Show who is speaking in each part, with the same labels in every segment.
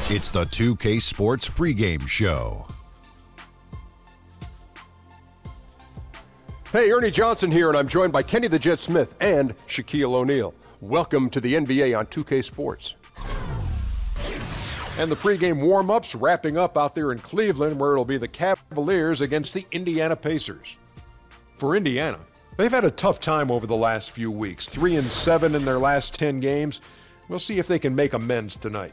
Speaker 1: It's the 2K Sports pregame show.
Speaker 2: Hey, Ernie Johnson here, and I'm joined by Kenny the Jet Smith and Shaquille O'Neal. Welcome to the NBA on 2K Sports. And the pregame warm-ups wrapping up out there in Cleveland, where it'll be the Cavaliers against the Indiana Pacers. For Indiana, they've had a tough time over the last few weeks. 3-7 in their last 10 games. We'll see if they can make amends tonight.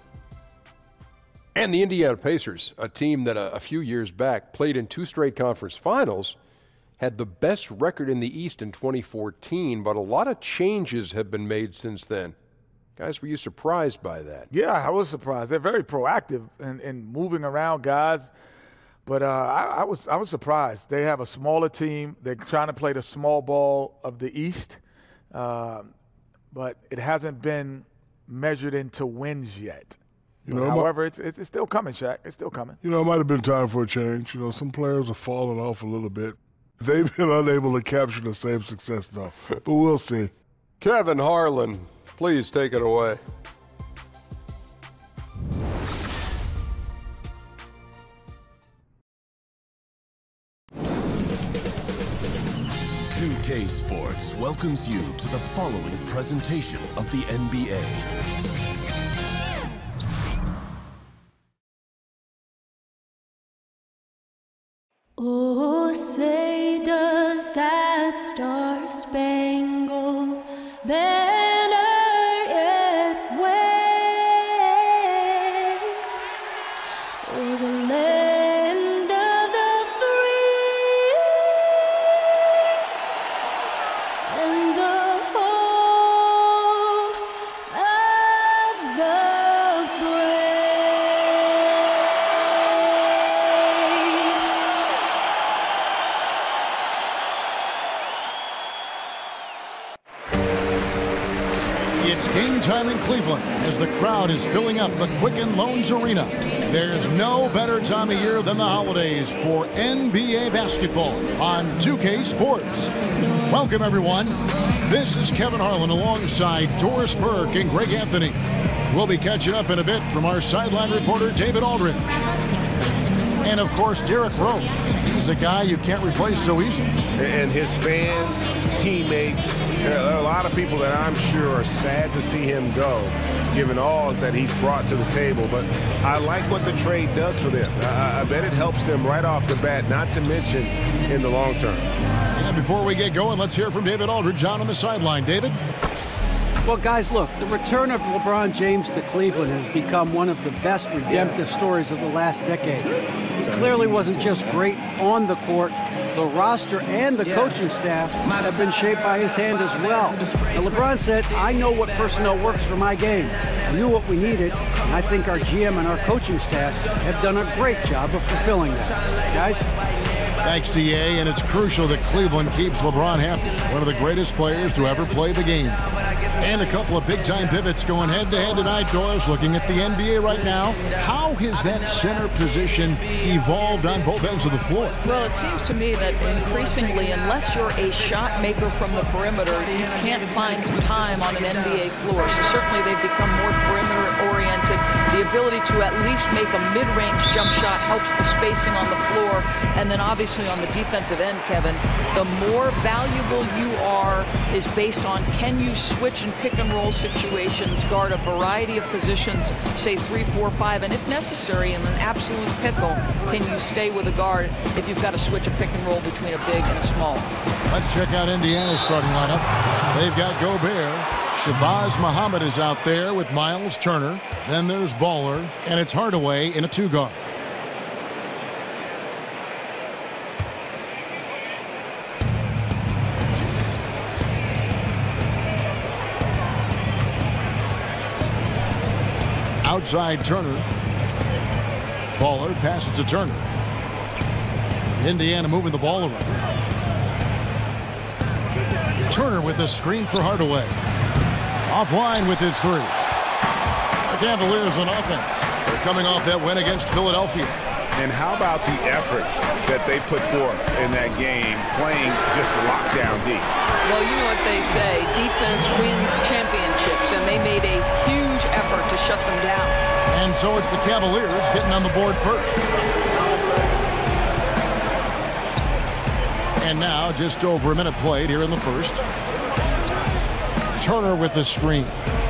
Speaker 2: And the Indiana Pacers, a team that a few years back played in 2 straight conference finals, had the best record in the East in 2014, but a lot of changes have been made since then. Guys, were you surprised by that?
Speaker 3: Yeah, I was surprised. They're very proactive in moving around guys, but I was surprised. They have a smaller team. They're trying to play the small ball of the East, but it hasn't been measured into wins yet. However, it's still coming, Shaq. It's still coming.
Speaker 4: It might have been time for a change. Some players are falling off a little bit. They've been unable to capture the same success, though. But we'll see.
Speaker 2: Kevin Harlan, please take it away.
Speaker 5: K Sports welcomes you to the following presentation of the NBA.
Speaker 6: Oh, say does that star-spangled banner yet wave o'er the land of the free and the home of the
Speaker 7: It's game time in Cleveland as the crowd is filling up the Quicken Loans Arena. There's no better time of year than the holidays for NBA basketball on 2K Sports. Welcome, everyone. This is Kevin Harlan alongside Doris Burke and Greg Anthony. We'll be catching up in a bit from our sideline reporter, David Aldridge. And, of course, Derrick Rose. He's a guy you can't replace so easily.
Speaker 8: And his fans, teammates, there are a lot of people that I'm sure are sad to see him go, given all that he's brought to the table. But I like what the trade does for them. I bet it helps them right off the bat, not to mention in the long term.
Speaker 7: And before we get going, let's hear from David Aldridge down on the sideline. David?
Speaker 9: Well, guys, look, the return of LeBron James to Cleveland has become one of the best redemptive stories of the last decade. He clearly wasn't just great on the court. The roster and the coaching staff have been shaped by his hand as well. And LeBron said, I know what personnel works for my game. I knew what we needed, and I think our GM and our coaching staff have done a great job of fulfilling that. Guys?
Speaker 7: Thanks, DA, and it's crucial that Cleveland keeps LeBron happy. One of the greatest players to ever play the game. And a couple of big-time pivots going head-to-head tonight, Doris, looking at the NBA right now. How has that center position evolved on both ends of the floor?
Speaker 10: Well, it seems to me that increasingly, unless you're a shot maker from the perimeter, you can't find time on an NBA floor. So certainly they've become more perimeter-oriented. The ability to at least make a mid-range jump shot helps the spacing on the floor. And then obviously on the defensive end, Kevin, the more valuable you are is based on can you switch and pick and roll situations, guard a variety of positions, say 3, 4, 5, and if necessary in an absolute pickle, can you stay with a guard if you've got to switch a pick and roll between a big and a small.
Speaker 7: Let's check out Indiana's starting lineup. They've got Gobert. Shabazz Muhammad is out there with Miles Turner. Then there's Baller, and it's Hardaway in a 2-guard. Outside Turner. Baller passes to Turner. Indiana moving the ball around. Turner with the screen for Hardaway. Offline with his 3. The Cavaliers on offense. They're coming off that win against Philadelphia.
Speaker 8: And how about the effort that they put forth in that game, playing just lockdown deep?
Speaker 10: Well, you know what they say, defense wins championships, and they made a huge effort to shut them down.
Speaker 7: And so it's the Cavaliers getting on the board first. And now just over a minute played here in the first. Turner with the screen.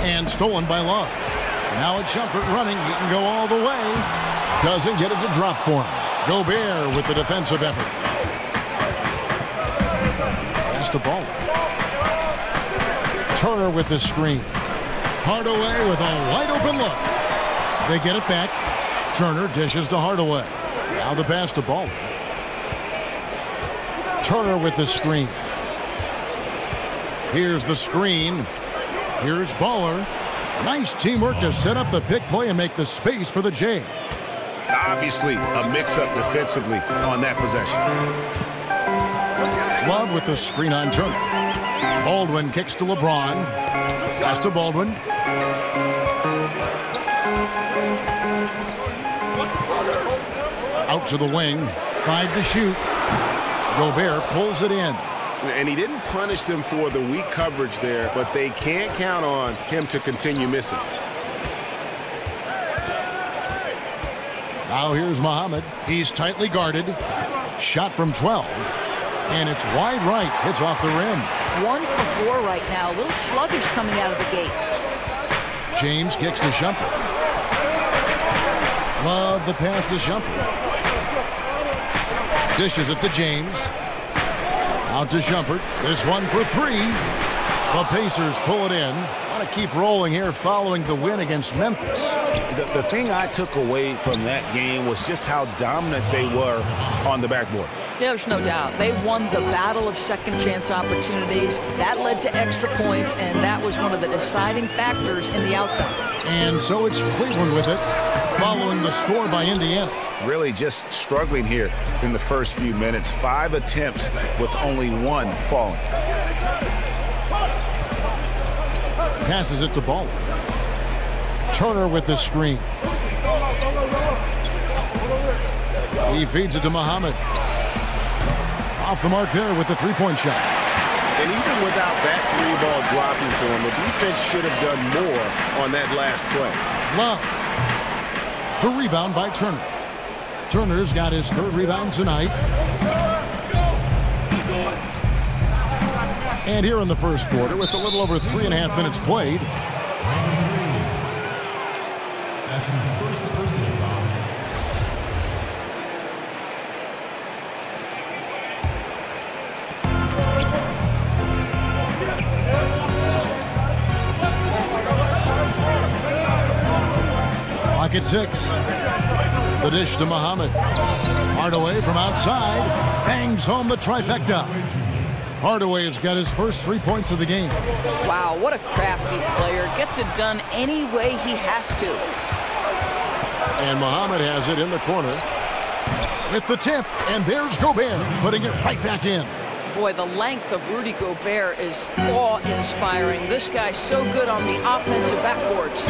Speaker 7: And stolen by Love. Now it's Shumpert running. He can go all the way. Doesn't get it to drop for him. Gobert with the defensive effort. Pass to Ball. Turner with the screen. Hardaway with a wide open look. They get it back. Turner dishes to Hardaway. Now the pass to Ball. Turner with the screen. Here's the screen. Here's Baller. Nice teamwork to set up the pick play and make the space for the J.
Speaker 8: Obviously, a mix-up defensively on that possession.
Speaker 7: Love with the screen on Turner. Baldwin kicks to LeBron. Pass to Baldwin. Out to the wing. 5 to shoot. Gobert pulls it in.
Speaker 8: And he didn't punish them for the weak coverage there, but they can't count on him to continue missing.
Speaker 7: Now here's Muhammad. He's tightly guarded. Shot from 12. And it's wide right. Hits off the rim.
Speaker 10: 1 for 4 right now. A little sluggish coming out of the gate.
Speaker 7: James kicks to Shumpert. Love the pass to Shumpert. Dishes it to James. Out to Shumpert. This one for 3. The Pacers pull it in. Want to keep rolling here following the win against Memphis.
Speaker 8: The thing I took away from that game was just how dominant they were on the backboard.
Speaker 10: There's no doubt. They won the battle of second chance opportunities. That led to extra points, and that was one of the deciding factors in the outcome.
Speaker 7: And so it's Cleveland with it, following the score by Indiana.
Speaker 8: Really just struggling here in the first few minutes. 5 attempts with only 1 falling.
Speaker 7: Passes it to Ball. Turner with the screen. He feeds it to Muhammad. Off the mark there with the three-point shot.
Speaker 8: And even without that 3-ball dropping for him, the defense should have done more on that last play.
Speaker 7: Love. The rebound by Turner. Turner's got his 3rd rebound tonight. And here in the first quarter, with a little over 3.5 minutes played. That's his first personal foul. Clock at 6. The dish to Muhammad. Hardaway from outside. Bangs home the trifecta. Hardaway has got his first 3 points of the game.
Speaker 10: Wow, what a crafty player. Gets it done any way he has to.
Speaker 7: And Muhammad has it in the corner. With the tip, and there's Gobert putting it right back in.
Speaker 10: Boy, the length of Rudy Gobert is awe-inspiring. This guy's so good on the offensive backboards.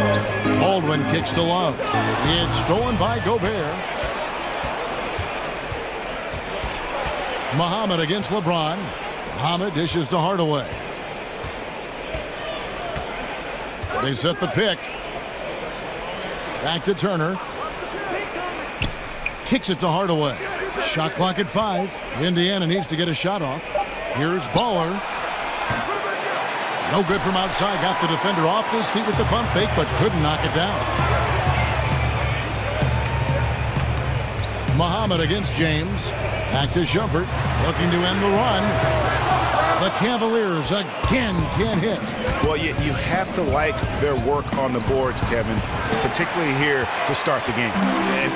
Speaker 7: Baldwin kicks to Love. It's stolen by Gobert. Muhammad against LeBron. Muhammad dishes to Hardaway. They set the pick. Back to Turner. Kicks it to Hardaway. Shot clock at 5. Indiana needs to get a shot off. Here's Baller. No good from outside. Got the defender off his feet with the pump fake, but couldn't knock it down. Muhammad against James. Back to Shumpert. Looking to end the run. The Cavaliers again can't hit.
Speaker 8: Well, you have to like their work on the boards, Kevin, particularly here to start the game. And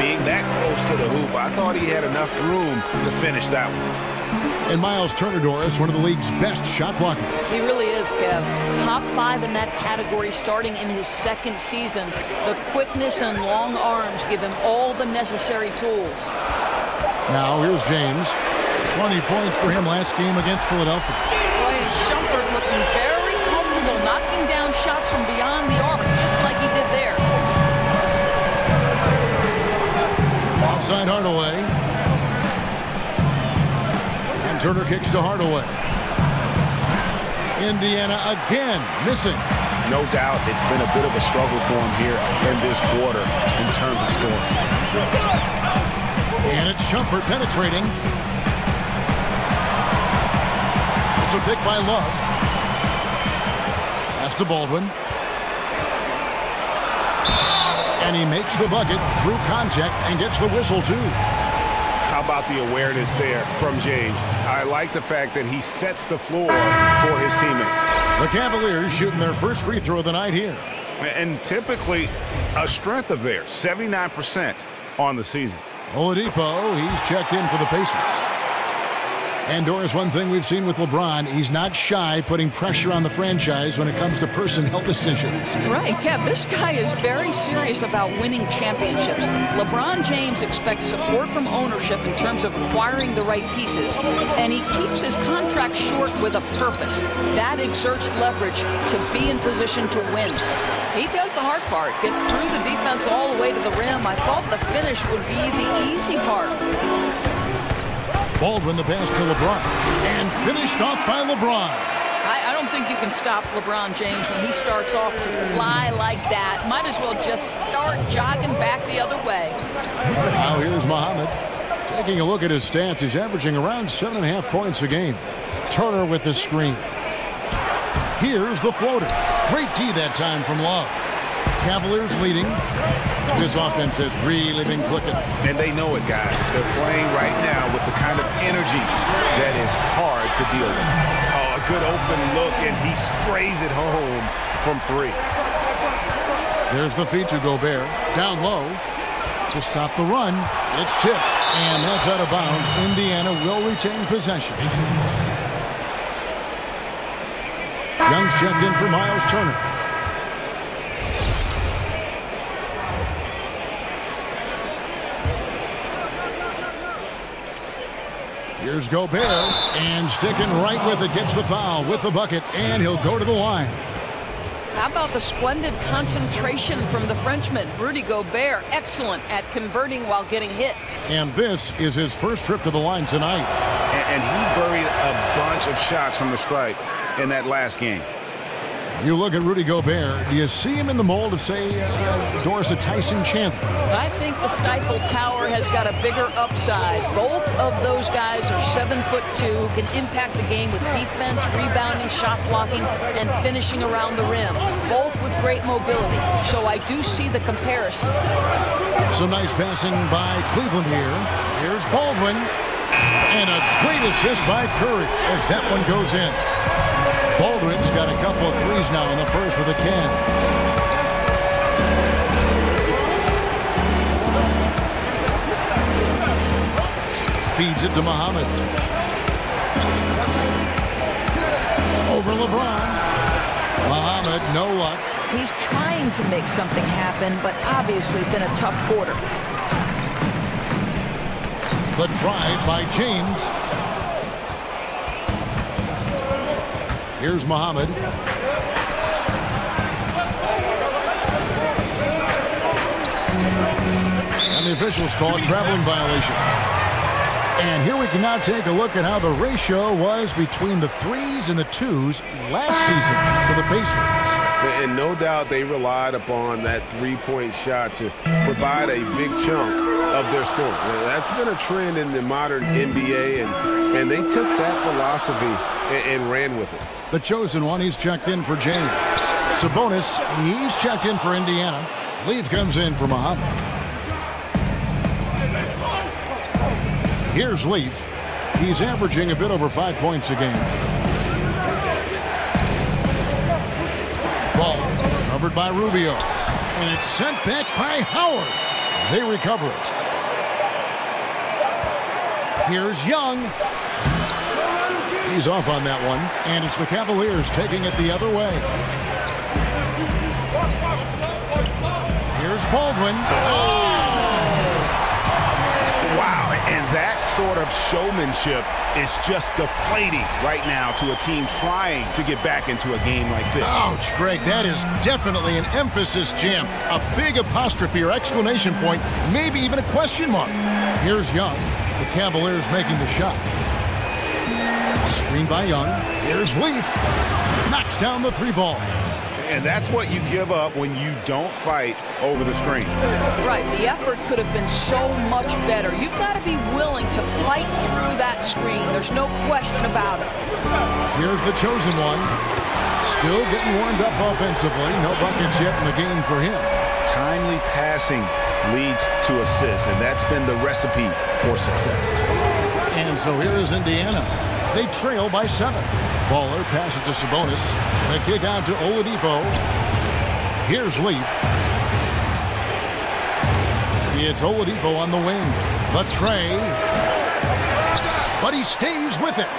Speaker 8: being that close to the hoop, I thought he had enough room to finish that one.
Speaker 7: And Miles Turner, Doris, one of the league's best shot blockers.
Speaker 10: He really is, Kev. Top 5 in that category starting in his 2nd season. The quickness and long arms give him all the necessary tools.
Speaker 7: Now here's James. 20 points for him last game against Philadelphia.
Speaker 10: Boy, Shumpert looking very comfortable, knocking down shots from beyond the arc, just like he did there.
Speaker 7: Outside Hardaway. And Turner kicks to Hardaway. Indiana again missing.
Speaker 8: no doubt it's been a bit of a struggle for him here in this quarter in terms of scoring.
Speaker 7: And it's Shumpert penetrating. It's a pick by Love. Pass to Baldwin. And he makes the bucket, drew contact, and gets the whistle, too.
Speaker 8: How about the awareness there from James? I like the fact that he sets the floor for his teammates.
Speaker 7: The Cavaliers shooting their first free throw of the night here.
Speaker 8: And typically a strength of theirs, 79% on the season.
Speaker 7: Oladipo, he's checked in for the Pacers. And Doris, one thing we've seen with LeBron, he's not shy putting pressure on the franchise when it comes to personnel decisions.
Speaker 10: Right, Kev, this guy is very serious about winning championships. LeBron James expects support from ownership in terms of acquiring the right pieces, and he keeps his contract short with a purpose. That exerts leverage to be in position to win. He does the hard part, gets through the defense all the way to the rim. I thought the finish would be the easy part.
Speaker 7: Baldwin the pass to LeBron, and finished off by LeBron.
Speaker 10: I don't think you can stop LeBron James when he starts off to fly like that. Might as well just start jogging back the other way.
Speaker 7: Now here's Muhammad. Taking a look at his stats, he's averaging around 7.5 points a game. Turner with the screen. Here's the floater. Great D that time from Love. Cavaliers leading. This offense has really been clicking.
Speaker 8: And they know it, guys. They're playing right now with the kind of energy that is hard to deal with. Oh, a good open look, and he sprays it home from three.
Speaker 7: There's the feed to Gobert. Down low to stop the run. It's tipped, and that's out of bounds. Indiana will retain possession. Young's checked in for Miles Turner. Here's Gobert, and sticking right with it, gets the foul with the bucket, and he'll go to the line.
Speaker 10: How about the splendid concentration from the Frenchman, Rudy Gobert, excellent at converting while getting hit.
Speaker 7: And this is his first trip to the line tonight.
Speaker 8: And he buried a bunch of shots from the stripe in that last game.
Speaker 7: You look at Rudy Gobert, do you see him in the mold of, say, Doris, a Tyson Chandler?
Speaker 10: I think the Stifle Tower has got a bigger upside. Both of those guys are 7'2", who can impact the game with defense, rebounding, shot blocking, and finishing around the rim. Both with great mobility. So I do see the comparison.
Speaker 7: Some nice passing by Cleveland here. Here's Baldwin. And a great assist by Courage as that one goes in. Baldwin's got a couple of threes now in the first for the Cavs. Feeds it to Muhammad. Over LeBron. Muhammad, no luck.
Speaker 10: He's trying to make something happen, but obviously been a tough quarter.
Speaker 7: The drive by James. Here's Muhammad. And the officials call it traveling violation. And here we can now take a look at how the ratio was between the threes and the twos last season for the Pacers.
Speaker 8: And no doubt they relied upon that three-point shot to provide a big chunk of their score. Now, that's been a trend in the modern NBA, and they took that philosophy and ran with it.
Speaker 7: The chosen one, he's checked in for James. Sabonis, he's checked in for Indiana. Leaf comes in for Muhammad. Here's Leaf. He's averaging a bit over 5 points a game. Ball covered by Rubio. And it's sent back by Howard. They recover it. Here's Young. He's off on that one, and it's the Cavaliers taking it the other way. Here's Baldwin. Oh!
Speaker 8: Wow, and that sort of showmanship is just deflating right now to a team trying to get back into a game like this.
Speaker 7: Ouch, Greg, that is definitely an emphasis jam. A big apostrophe or exclamation point, maybe even a question mark. Here's Young, the Cavaliers making the shot. Screen by Young. Here's Leaf. Knocks down the three ball.
Speaker 8: And that's what you give up when you don't fight over the screen.
Speaker 10: Right. The effort could have been so much better. You've got to be willing to fight through that screen. There's no question about it.
Speaker 7: Here's the chosen one. Still getting warmed up offensively. No buckets yet in the game for him.
Speaker 8: Timely passing leads to assists, and that's been the recipe for success.
Speaker 7: And so here is Indiana. They trail by 7. Baller passes to Sabonis. The kick out to Oladipo. Here's Leaf. It's Oladipo on the wing. The tray. But he stays with it.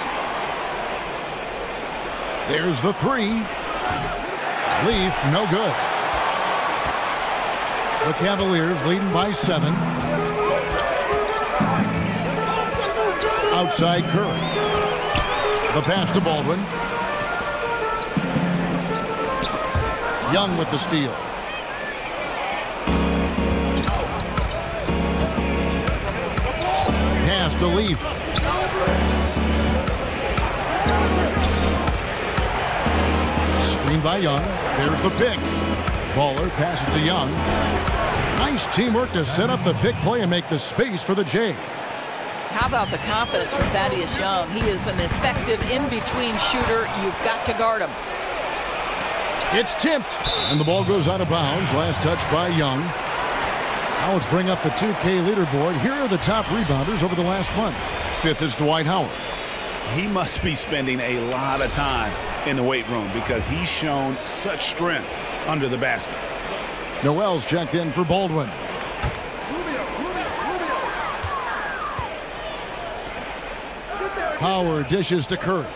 Speaker 7: There's the 3. Leaf, no good. The Cavaliers leading by 7. Outside Curry. The pass to Baldwin. Young with the steal. Pass to Leaf. Screen by Young. There's the pick. Baller passes to Young. Nice teamwork to set up the pick play and make the space for the J.
Speaker 10: How about the confidence from Thaddeus Young? He is an effective in-between shooter. You've got to guard him.
Speaker 7: It's tipped, and the ball goes out of bounds. Last touch by Young. Now let's bring up the 2K leaderboard. Here are the top rebounders over the last month. 5th is Dwight Howard.
Speaker 8: He must be spending a lot of time in the weight room because he's shown such strength under the basket.
Speaker 7: Noel's checked in for Baldwin. Howard dishes to Curry.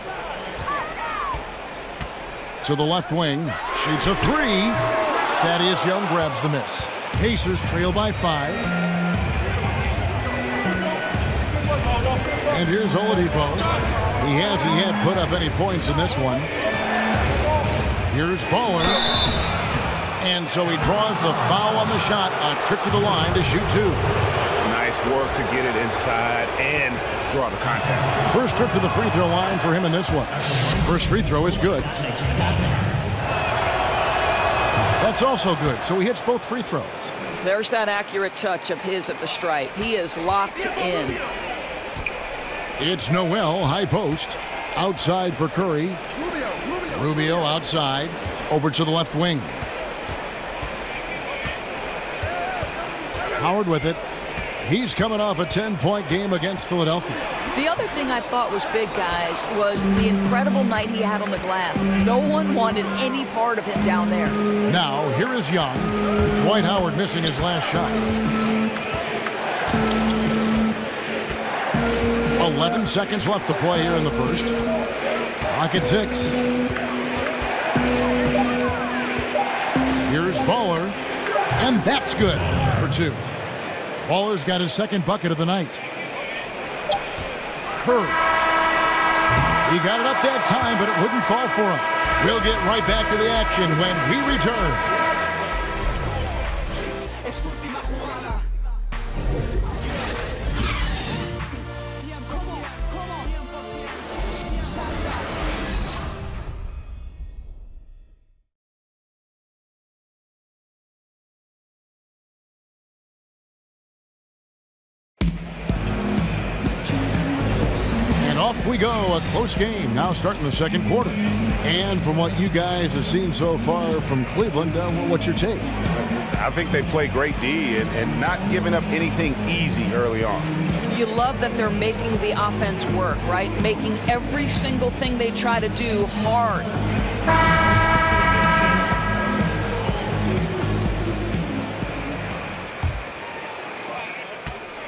Speaker 7: To the left wing. Shoots a 3. Thaddeus Young grabs the miss. Pacers trail by 5. And here's Oladipo. He hasn't yet put up any points in this one. Here's Baller. And so he draws the foul on the shot. A trip to the line to shoot 2.
Speaker 8: Nice work to get it inside and draw the contact.
Speaker 7: First trip to the free throw line for him in this one. First free throw is good. That's also good, so he hits both free throws.
Speaker 10: There's that accurate touch of his at the stripe. He is locked in.
Speaker 7: It's Noel, high post. Outside for Curry. Rubio outside. Over to the left wing. Howard with it. He's coming off a 10-point game against Philadelphia.
Speaker 10: The other thing I thought was big, guys, was the incredible night he had on the glass. No one wanted any part of him down there.
Speaker 7: Now, here is Young. Dwight Howard missing his last shot. 11 seconds left to play here in the first. Clock at 6. Here's Baller. And that's good for 2. Baller's got his second bucket of the night. Curry. He got it up that time, but it wouldn't fall for him. We'll get right back to the action when we return. Off we go, a close game now starting the second quarter. And from what you guys have seen so far from Cleveland, what's your take?
Speaker 8: I think they play great D and not giving up anything easy early on.
Speaker 10: You love that they're making the offense work, right? Making every single thing they try to do hard.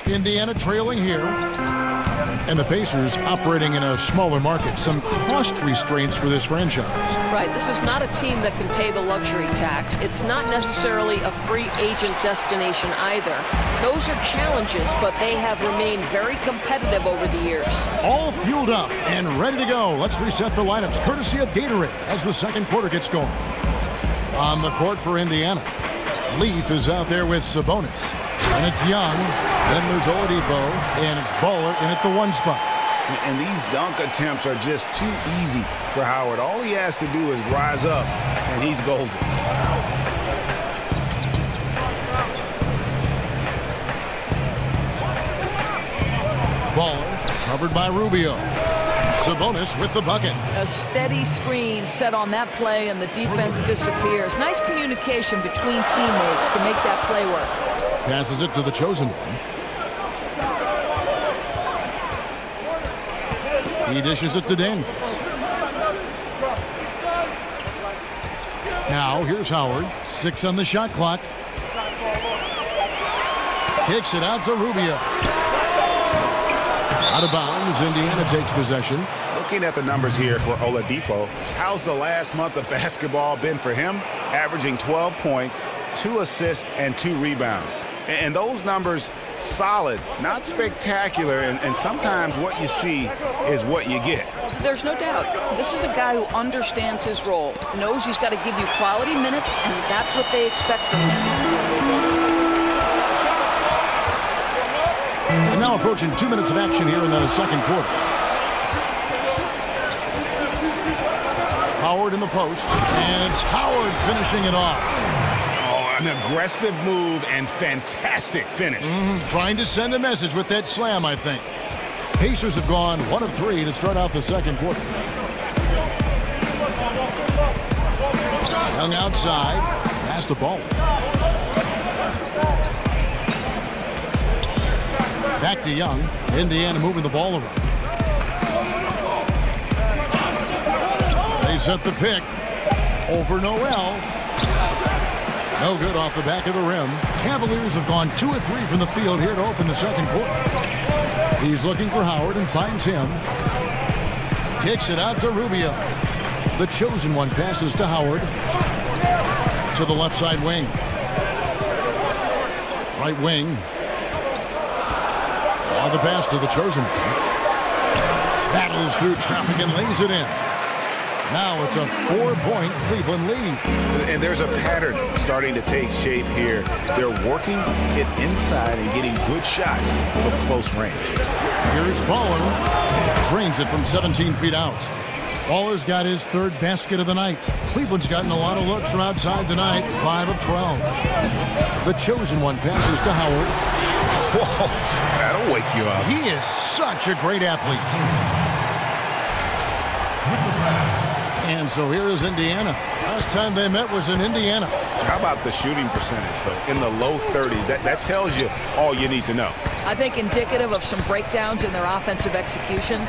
Speaker 7: Indiana trailing here. And the Pacers operating in a smaller market. Some cost restraints for this franchise.
Speaker 10: Right. This is not a team that can pay the luxury tax. It's not necessarily a free agent destination either. Those are challenges, but they have remained very competitive over the years.
Speaker 7: All fueled up and ready to go. Let's reset the lineups courtesy of Gatorade as the second quarter gets going. On the court for Indiana, Leaf is out there with Sabonis. And it's Young. Then there's Oladipo, and it's Baller in at the 1 spot.
Speaker 8: And these dunk attempts are just too easy for Howard. All he has to do is rise up, and he's golden.
Speaker 7: Ball covered by Rubio. Sabonis with the bucket.
Speaker 10: A steady screen set on that play, and the defense disappears. Nice communication between teammates to make that play work.
Speaker 7: Passes it to the chosen one. He dishes it to Daniels. Now here's Howard. 6 on the shot clock. Kicks it out to Rubio. Out of bounds. Indiana takes possession.
Speaker 8: Looking at the numbers here for Oladipo, how's the last month of basketball been for him? Averaging 12 points, 2 assists, and 2 rebounds. And those numbers, solid, not spectacular, and sometimes what you see is what you get.
Speaker 10: There's no doubt. This is a guy who understands his role, knows he's got to give you quality minutes, and that's what they expect from him.
Speaker 7: And now approaching 2 minutes of action here in the second quarter. Howard in the post, and it's Howard finishing it off.
Speaker 8: An aggressive move and fantastic finish.
Speaker 7: Trying to send a message with that slam, I think. Pacers have gone 1 of 3 to start out the second quarter. Young outside, pass the ball. Back to Young. Indiana moving the ball around. They set the pick over Noel. No good off the back of the rim. Cavaliers have gone 2 of 3 from the field here to open the second quarter. He's looking for Howard and finds him. Kicks it out to Rubio. The chosen one passes to Howard. To the left side wing. Right wing. The pass to the chosen one. Battles through traffic and lays it in. Now it's a 4-point Cleveland lead.
Speaker 8: And there's a pattern starting to take shape here. They're working it inside and getting good shots from close range.
Speaker 7: Here's Baller. Drains it from 17 feet out. Baller's got his 3rd basket of the night. Cleveland's gotten a lot of looks from outside tonight. 5 of 12. The chosen one passes to Howard.
Speaker 8: Whoa, that'll wake you up.
Speaker 7: He is such a great athlete. And so here is Indiana. Last time they met was in Indiana.
Speaker 8: How about the shooting percentage, though? In the low 30s. That tells you all you need to know.
Speaker 10: I think indicative of some breakdowns in their offensive execution.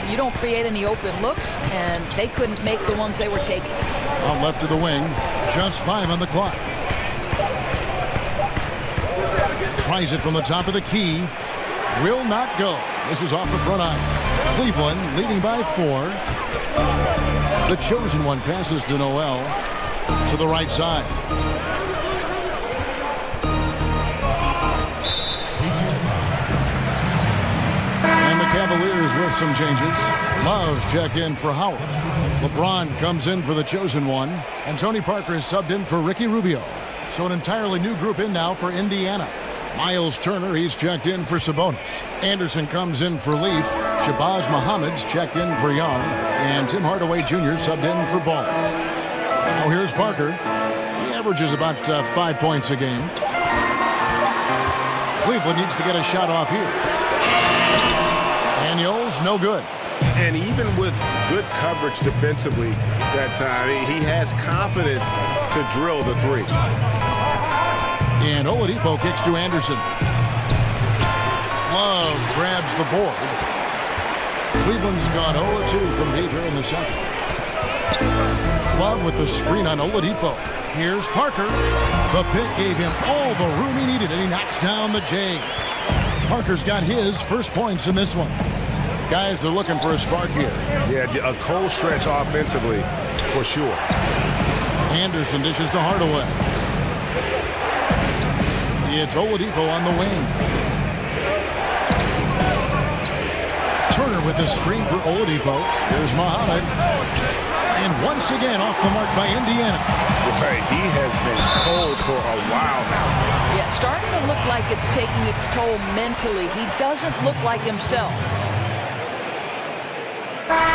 Speaker 10: You don't create any open looks, and they couldn't make the ones they were taking.
Speaker 7: Out left of the wing. Just 5 on the clock. Tries it from the top of the key. Will not go. This is off the front eye. Cleveland leading by 4. The chosen one passes to Noel to the right side. And the Cavaliers with some changes. Love check in for Howard. LeBron comes in for the chosen one. And Tony Parker is subbed in for Ricky Rubio. So an entirely new group in now for Indiana. Miles Turner, he's checked in for Sabonis. Anderson comes in for Leaf. Shabazz Muhammad's checked in for Young. And Tim Hardaway Jr. subbed in for Ball. Now here's Parker. He averages about 5 points a game. Cleveland needs to get a shot off here. Daniels, no good.
Speaker 8: And even with good coverage defensively that time, he has confidence to drill the 3.
Speaker 7: And Oladipo kicks to Anderson. Love grabs the board. Cleveland's gone 0-2 from deep here in the second. Love with the screen on Oladipo. Here's Parker. The pick gave him all the room he needed, and he knocks down the J. Parker's got his first points in this one. Guys are looking for a spark here.
Speaker 8: Yeah, a cold stretch offensively, for sure.
Speaker 7: Anderson dishes to Hardaway. It's Oladipo on the wing. Turner with the screen for Oladipo. Here's Muhammad. And once again off the mark by Indiana.
Speaker 8: Right, he has been cold for a while now.
Speaker 10: Yeah, starting to look like it's taking its toll mentally. He doesn't look like himself.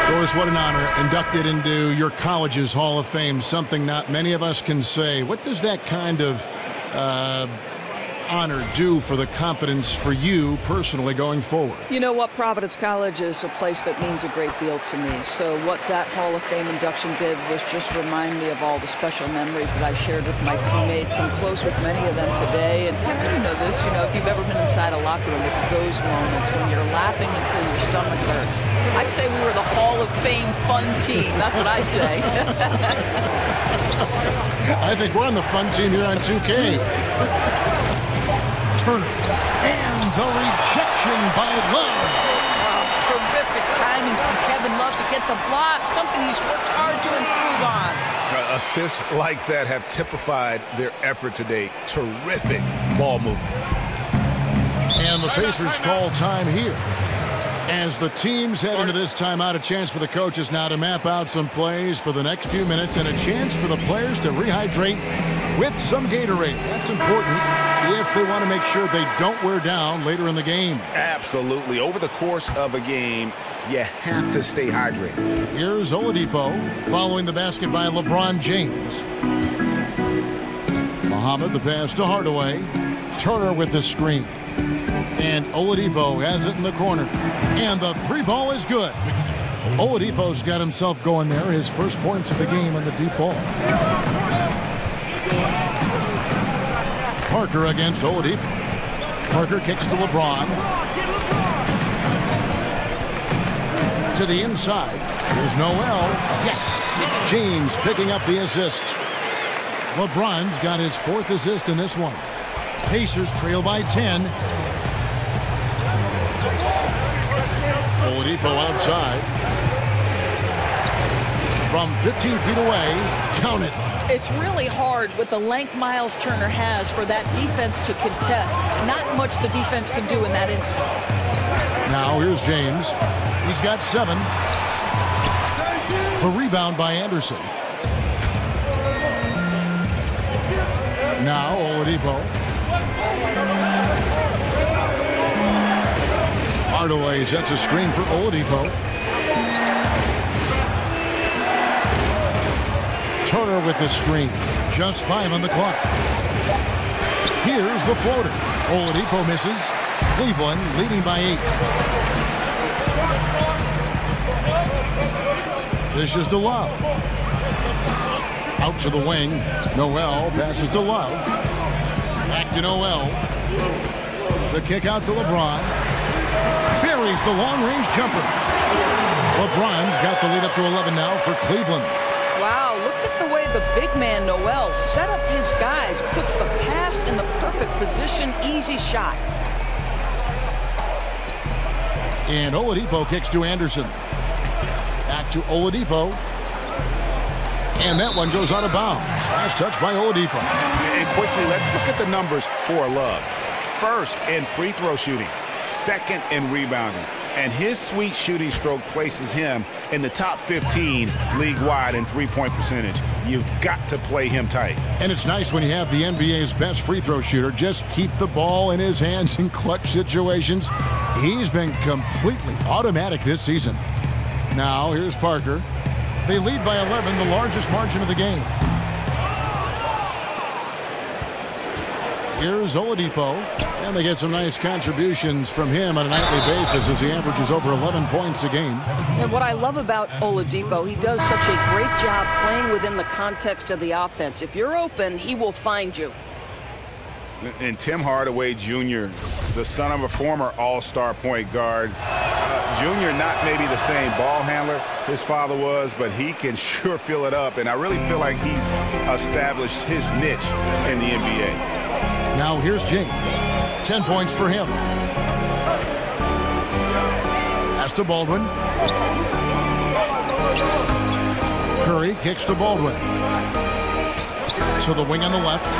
Speaker 7: Doris, what an honor. Inducted into your college's Hall of Fame, something not many of us can say. What does that kind of honor do for the confidence for you personally going forward?
Speaker 10: You know what? Providence College is a place that means a great deal to me. So what that Hall of Fame induction did was just remind me of all the special memories that I shared with my teammates. I'm close with many of them today. And Kevin, you know this. You know, if you've ever been inside a locker room, it's those moments when you're laughing until your stomach hurts. I'd say we were the Hall of Fame fun team. That's what I'd say.
Speaker 7: I think we're on the fun team here on 2K. Turner, and the rejection by Love.
Speaker 10: Wow, terrific timing from Kevin Love to get the block, something he's worked hard to improve on.
Speaker 8: Assists like that have typified their effort today. Terrific ball movement.
Speaker 7: And the Pacers call time here. As the teams head into this timeout, a chance for the coaches now to map out some plays for the next few minutes and a chance for the players to rehydrate with some Gatorade. That's important if they want to make sure they don't wear down later in the game.
Speaker 8: Absolutely. Over the course of a game, you have to stay hydrated.
Speaker 7: Here's Oladipo following the basket by LeBron James. Muhammad, the pass to Hardaway. Turner with the screen. And Oladipo has it in the corner. And the three ball is good. Oladipo's got himself going there. His first points of the game on the deep ball. Parker against Oladipo. Parker kicks to LeBron. To the inside. Here's Noel. Yes, it's James picking up the assist. LeBron's got his fourth assist in this one. Pacers trail by 10. Oladipo outside. From 15 feet away. Count it.
Speaker 10: It's really hard with the length Miles Turner has for that defense to contest. Not much the defense can do in that instance.
Speaker 7: Now here's James. He's got 7. The rebound by Anderson. Now Oladipo. Hardaway sets a screen for Oladipo. Turner with the screen. Just 5 on the clock. Here's the floater. Oladipo misses. Cleveland leading by 8. This is to Love. Out to the wing. Noel passes to Love. Back to Noel. The kick out to LeBron. Buries the long-range jumper. LeBron's got the lead up to 11 now for Cleveland.
Speaker 10: Wow, look at the way the big man Noel set up his guys, puts the pass in the perfect position, easy shot.
Speaker 7: And Oladipo kicks to Anderson. Back to Oladipo. And that one goes out of bounds. Last touch by Oladipo.
Speaker 8: And quickly, let's look at the numbers for Love. First in free throw shooting. Second in rebounding. And his sweet shooting stroke places him in the top 15 league-wide in three-point percentage. You've got to play him tight.
Speaker 7: And it's nice when you have the NBA's best free throw shooter just keep the ball in his hands in clutch situations. He's been completely automatic this season. Now, here's Parker. They lead by 11, the largest margin of the game. Here's Oladipo, and they get some nice contributions from him on a nightly basis as he averages over 11 points a game.
Speaker 10: And what I love about Oladipo, he does such a great job playing within the context of the offense. If you're open, he will find you.
Speaker 8: And Tim Hardaway Jr., the son of a former all-star point guard. Junior, not maybe the same ball handler his father was, but he can sure fill it up. And I really feel like he's established his niche in the NBA.
Speaker 7: Now here's James. 10 points for him. Pass to Baldwin. Curry kicks to Baldwin. To the wing on the left.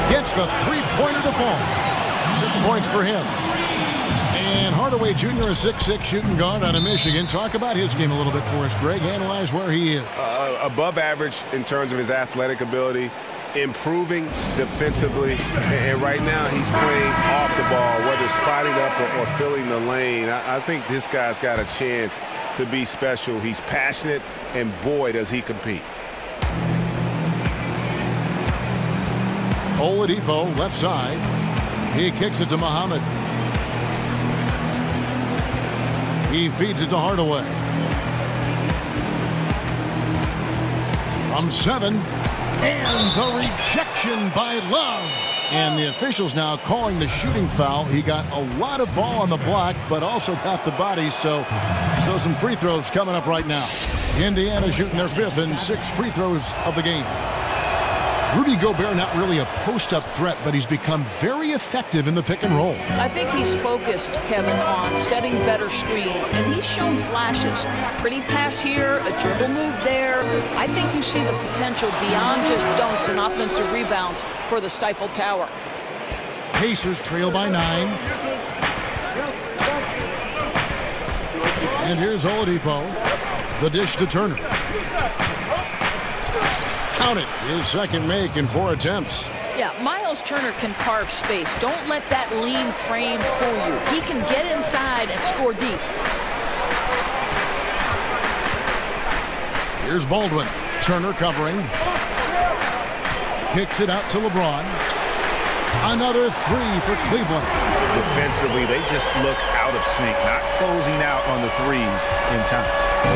Speaker 7: Gets the three-pointer to fall. 6 points for him. And Hardaway Jr., a 6'6" shooting guard out of Michigan. Talk about his game a little bit for us, Greg. Analyze where he is.
Speaker 8: Above average in terms of his athletic ability. improving defensively, and right now he's playing off the ball, whether spotting up or filling the lane. I think this guy's got a chance to be special. He's passionate, and boy, does he compete.
Speaker 7: Oladipo, left side. He kicks it to Muhammad. He feeds it to Hardaway. From 7. And the rejection by Love. And the officials now calling the shooting foul. He got a lot of ball on the block, but also got the body. So some free throws coming up right now. Indiana shooting their 5th and 6 free throws of the game. Rudy Gobert not really a post-up threat, but he's become very effective in the pick and roll.
Speaker 10: I think he's focused, Kevin, on setting better screens, and he's shown flashes. Pretty pass here, a dribble move there. I think you see the potential beyond just dunks and offensive rebounds for the Stifle Tower.
Speaker 7: Pacers trail by 9. And here's Oladipo. The dish to Turner. Count it. His second make in 4 attempts.
Speaker 10: Yeah, Miles Turner can carve space. Don't let that lean frame fool you. He can get inside and score deep.
Speaker 7: Here's Baldwin. Turner covering. Kicks it out to LeBron. Another 3 for Cleveland.
Speaker 11: Defensively, they just look out of sync, not closing out on the threes in time.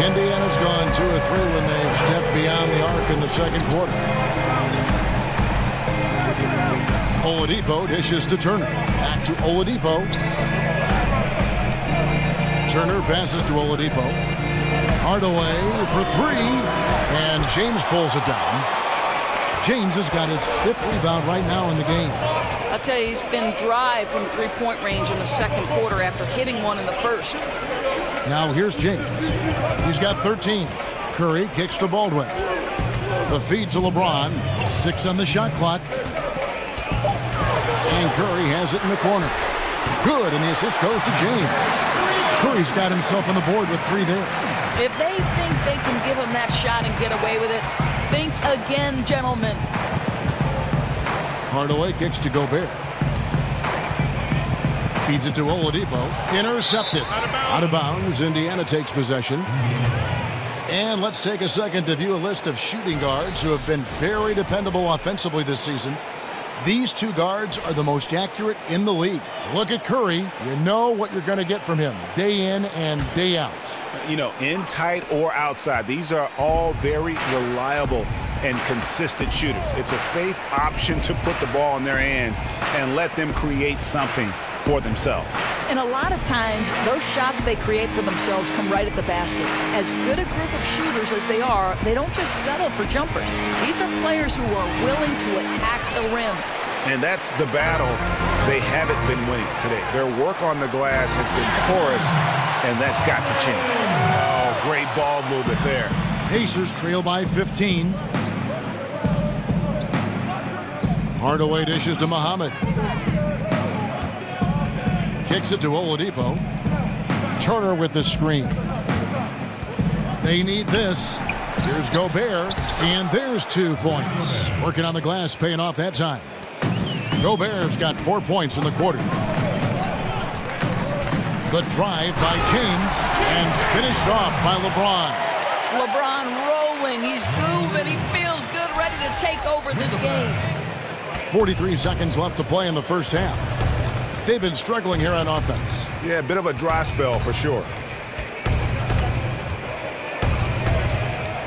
Speaker 7: Indiana's gone 2 of 3 when they've stepped beyond the arc in the second quarter. Oladipo dishes to Turner. Back to Oladipo. Turner passes to Oladipo. Hardaway for 3. And James pulls it down. James has got his 5th rebound right now in the game.
Speaker 10: I'll tell you, he's been dry from three-point range in the second quarter after hitting one in the first.
Speaker 7: Now here's James. He's got 13. Curry kicks to Baldwin. The feed to LeBron. 6 on the shot clock. And Curry has it in the corner. Good, and the assist goes to James. Curry's got himself on the board with 3 there.
Speaker 10: If they think they can give him that shot and get away with it, think again, gentlemen.
Speaker 7: Hardaway kicks to Gobert. Feeds it to Oladipo. Intercepted. Out of bounds. Indiana takes possession. And let's take a second to view a list of shooting guards who have been very dependable offensively this season. These 2 guards are the most accurate in the league. Look at Curry. You know what you're going to get from him day in and day out.
Speaker 11: You know, in tight or outside, these are all very reliable and consistent shooters. It's a safe option to put the ball in their hands and let them create something for themselves.
Speaker 10: And a lot of times, those shots they create for themselves come right at the basket. As good a group of shooters as they are, they don't just settle for jumpers. These are players who are willing to attack the rim.
Speaker 11: And that's the battle they haven't been winning today. Their work on the glass has been porous, and that's got to change.
Speaker 8: Oh, great ball movement there.
Speaker 7: Pacers trail by 15. Hardaway dishes to Muhammad. Kicks it to Oladipo. Turner with the screen. They need this. Here's Gobert, and there's 2 points. Working on the glass, paying off that time. Gobert's got 4 points in the quarter. The drive by James, and finished off by LeBron.
Speaker 10: LeBron rolling. He's grooving. He feels good, ready to take over this game.
Speaker 7: 43 seconds left to play in the first half. They've been struggling here on offense.
Speaker 8: Yeah, a bit of a dry spell for sure.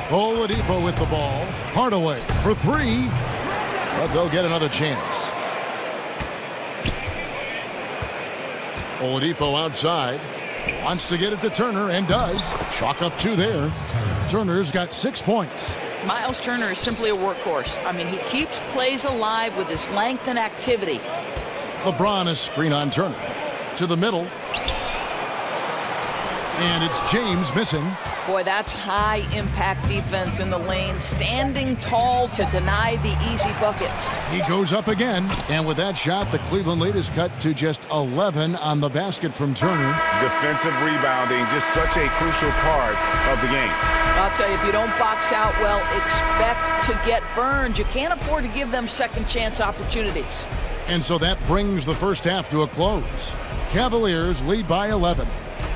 Speaker 7: Oladipo with the ball. Hardaway for 3. But they'll get another chance. Oladipo outside. Wants to get it to Turner and does. Chalk up 2 there. Turner's got 6 points.
Speaker 10: Miles Turner is simply a workhorse. I mean, he keeps plays alive with his length and activity.
Speaker 7: LeBron is screen on Turner. To the middle. And it's James missing.
Speaker 10: Boy, that's high-impact defense in the lane, standing tall to deny the easy bucket.
Speaker 7: He goes up again, and with that shot, the Cleveland lead is cut to just 11 on the basket from Turner.
Speaker 11: Defensive rebounding, just such a crucial part of the game.
Speaker 10: I'll tell you, if you don't box out well, expect to get burned. You can't afford to give them second-chance opportunities.
Speaker 7: And so that brings the first half to a close. Cavaliers lead by 11.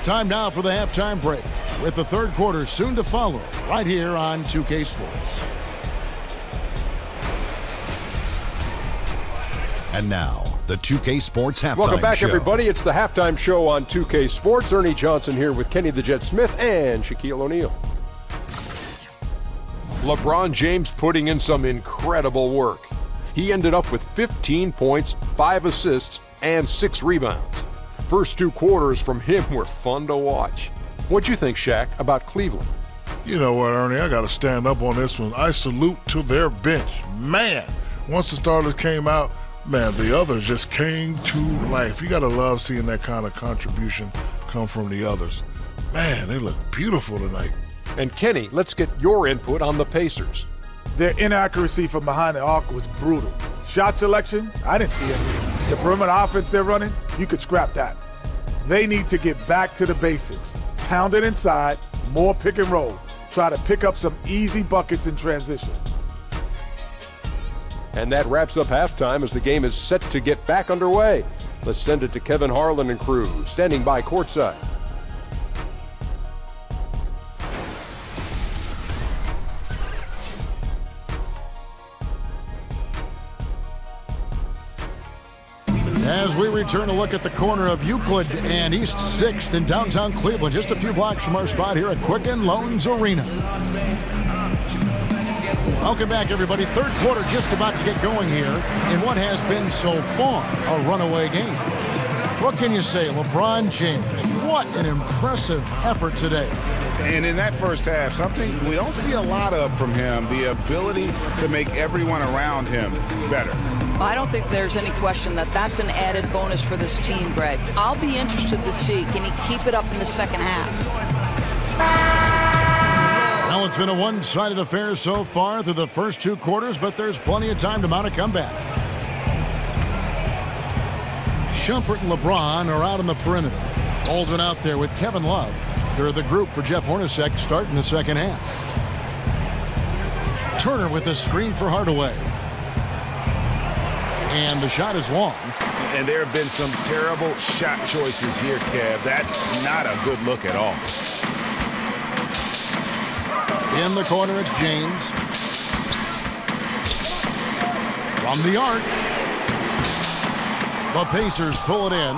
Speaker 7: Time now for the halftime break, with the third quarter soon to follow, right here on 2K Sports.
Speaker 1: And now, the 2K Sports halftime show.
Speaker 2: Welcome back, everybody. It's the halftime show on 2K Sports. Ernie Johnson here with Kenny the Jet Smith and Shaquille O'Neal. LeBron James putting in some incredible work. He ended up with 15 points, 5 assists, and 6 rebounds. First 2 quarters from him were fun to watch. What'd you think, Shaq, about Cleveland?
Speaker 4: You know what, Ernie? I got to stand up on this one. I salute to their bench. Man, once the starters came out, man, the others just came to life. You got to love seeing that kind of contribution come from the others. Man, they look beautiful tonight.
Speaker 2: And Kenny, let's get your input on the Pacers.
Speaker 3: Their inaccuracy from behind the arc was brutal. Shot selection, I didn't see it. The perimeter offense they're running, you could scrap that. They need to get back to the basics. Pound it inside, more pick and roll. Try to pick up some easy buckets in transition.
Speaker 2: And that wraps up halftime as the game is set to get back underway. Let's send it to Kevin Harlan and crew, standing by courtside.
Speaker 7: As we return to look at the corner of Euclid and East 6th in downtown Cleveland, just a few blocks from our spot here at Quicken Loans Arena. Welcome back, everybody. Third quarter just about to get going here in what has been so far a runaway game. What can you say? LeBron James, what an impressive effort today.
Speaker 11: And in that first half, something we don't see a lot of from him, the ability to make everyone around him better.
Speaker 10: I don't think there's any question that that's an added bonus for this team, Greg. I'll be interested to see, can he keep it up in the second half?
Speaker 7: Well, it's been a one-sided affair so far through the first 2 quarters, but there's plenty of time to mount a comeback. Shumpert and LeBron are out on the perimeter. Baldwin out there with Kevin Love. They're the group for Jeff Hornacek starting the second half. Turner with the screen for Hardaway. And the shot is long.
Speaker 11: And there have been some terrible shot choices here, Kev. That's not a good look at all.
Speaker 7: In the corner, it's James. From the arc. The Pacers pull it in.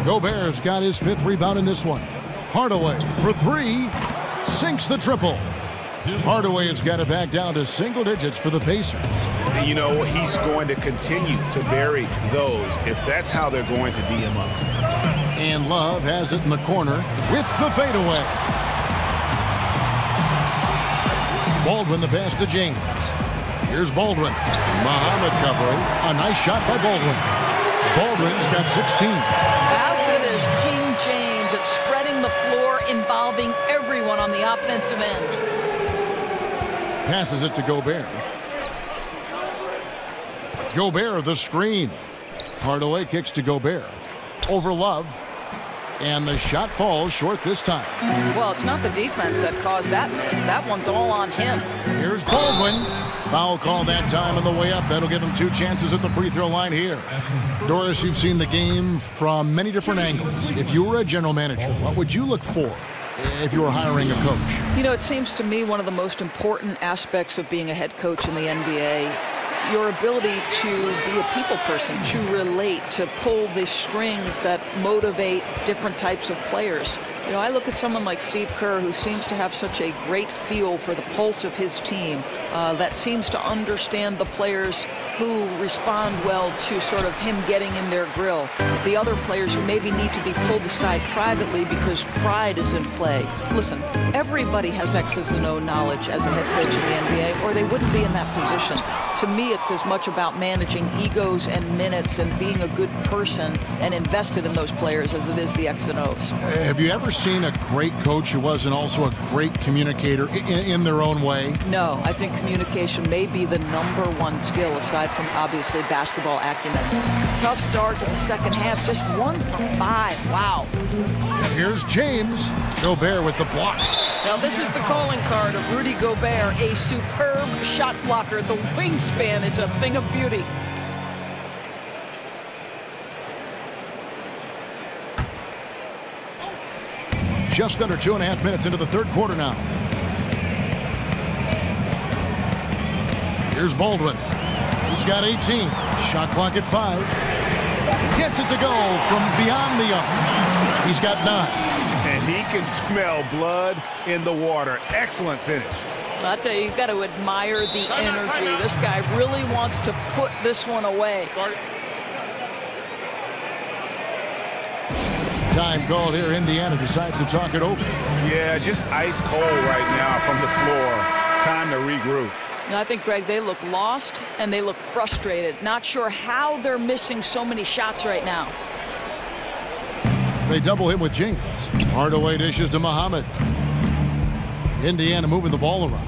Speaker 7: Gobert's got his 5th rebound in this one. Hardaway for 3. Sinks the triple. Hardaway has got it back down to single digits for the Pacers.
Speaker 11: And you know, he's going to continue to bury those if that's how they're going to D him up.
Speaker 7: And Love has it in the corner with the fadeaway. Baldwin the pass to James. Here's Baldwin. Muhammad covering. A nice shot by Baldwin. Baldwin's got 16.
Speaker 10: How good is King James at spreading the floor, involving everyone on the offensive end?
Speaker 7: Passes it to Gobert. Gobert, the screen. Hardaway kicks to Gobert. Over Love. And the shot falls short this time.
Speaker 10: Well, it's not the defense that caused that miss. That one's all on him.
Speaker 7: Here's Baldwin. Foul call that time on the way up. That'll give him 2 chances at the free throw line here. Doris, you've seen the game from many different angles. If you were a general manager, what would you look for if you were hiring a coach?
Speaker 10: You know, it seems to me one of the most important aspects of being a head coach in the NBA, your ability to be a people person, to relate, to pull the strings that motivate different types of players. You know, I look at someone like Steve Kerr, who seems to have such a great feel for the pulse of his team, that seems to understand the players who respond well to sort of him getting in their grill. The other players who maybe need to be pulled aside privately because pride is in play. Listen, everybody has X's and O knowledge as a head coach in the NBA, or they wouldn't be in that position. To me, it's as much about managing egos and minutes and being a good person and invested in those players as it is the X and O's.
Speaker 7: Have you ever seen a great coach who wasn't also a great communicator in their own way?
Speaker 10: No, I think communication may be the #1 skill aside from obviously basketball acumen. Tough start to the second half, just 1 for 5. Wow.
Speaker 7: Here's James. Gobert with the block.
Speaker 10: Now this is the calling card of Rudy Gobert, a superb shot blocker. The wingspan is a thing of beauty.
Speaker 7: Just under 2.5 minutes into the third quarter now. Here's Baldwin. He's got 18. Shot clock at 5. Gets it to go from beyond the arc. He's got 9.
Speaker 11: And he can smell blood in the water. Excellent finish.
Speaker 10: I'll tell you, you've got to admire the energy. This guy really wants to put this one away.
Speaker 7: Time called here. Indiana decides to talk it over.
Speaker 11: Yeah, just ice cold right now from the floor. Time to regroup.
Speaker 10: I think, Greg, they look lost and they look frustrated. Not sure how they're missing so many shots right now.
Speaker 7: They double him with James. Hardaway dishes to Muhammad. Indiana moving the ball around.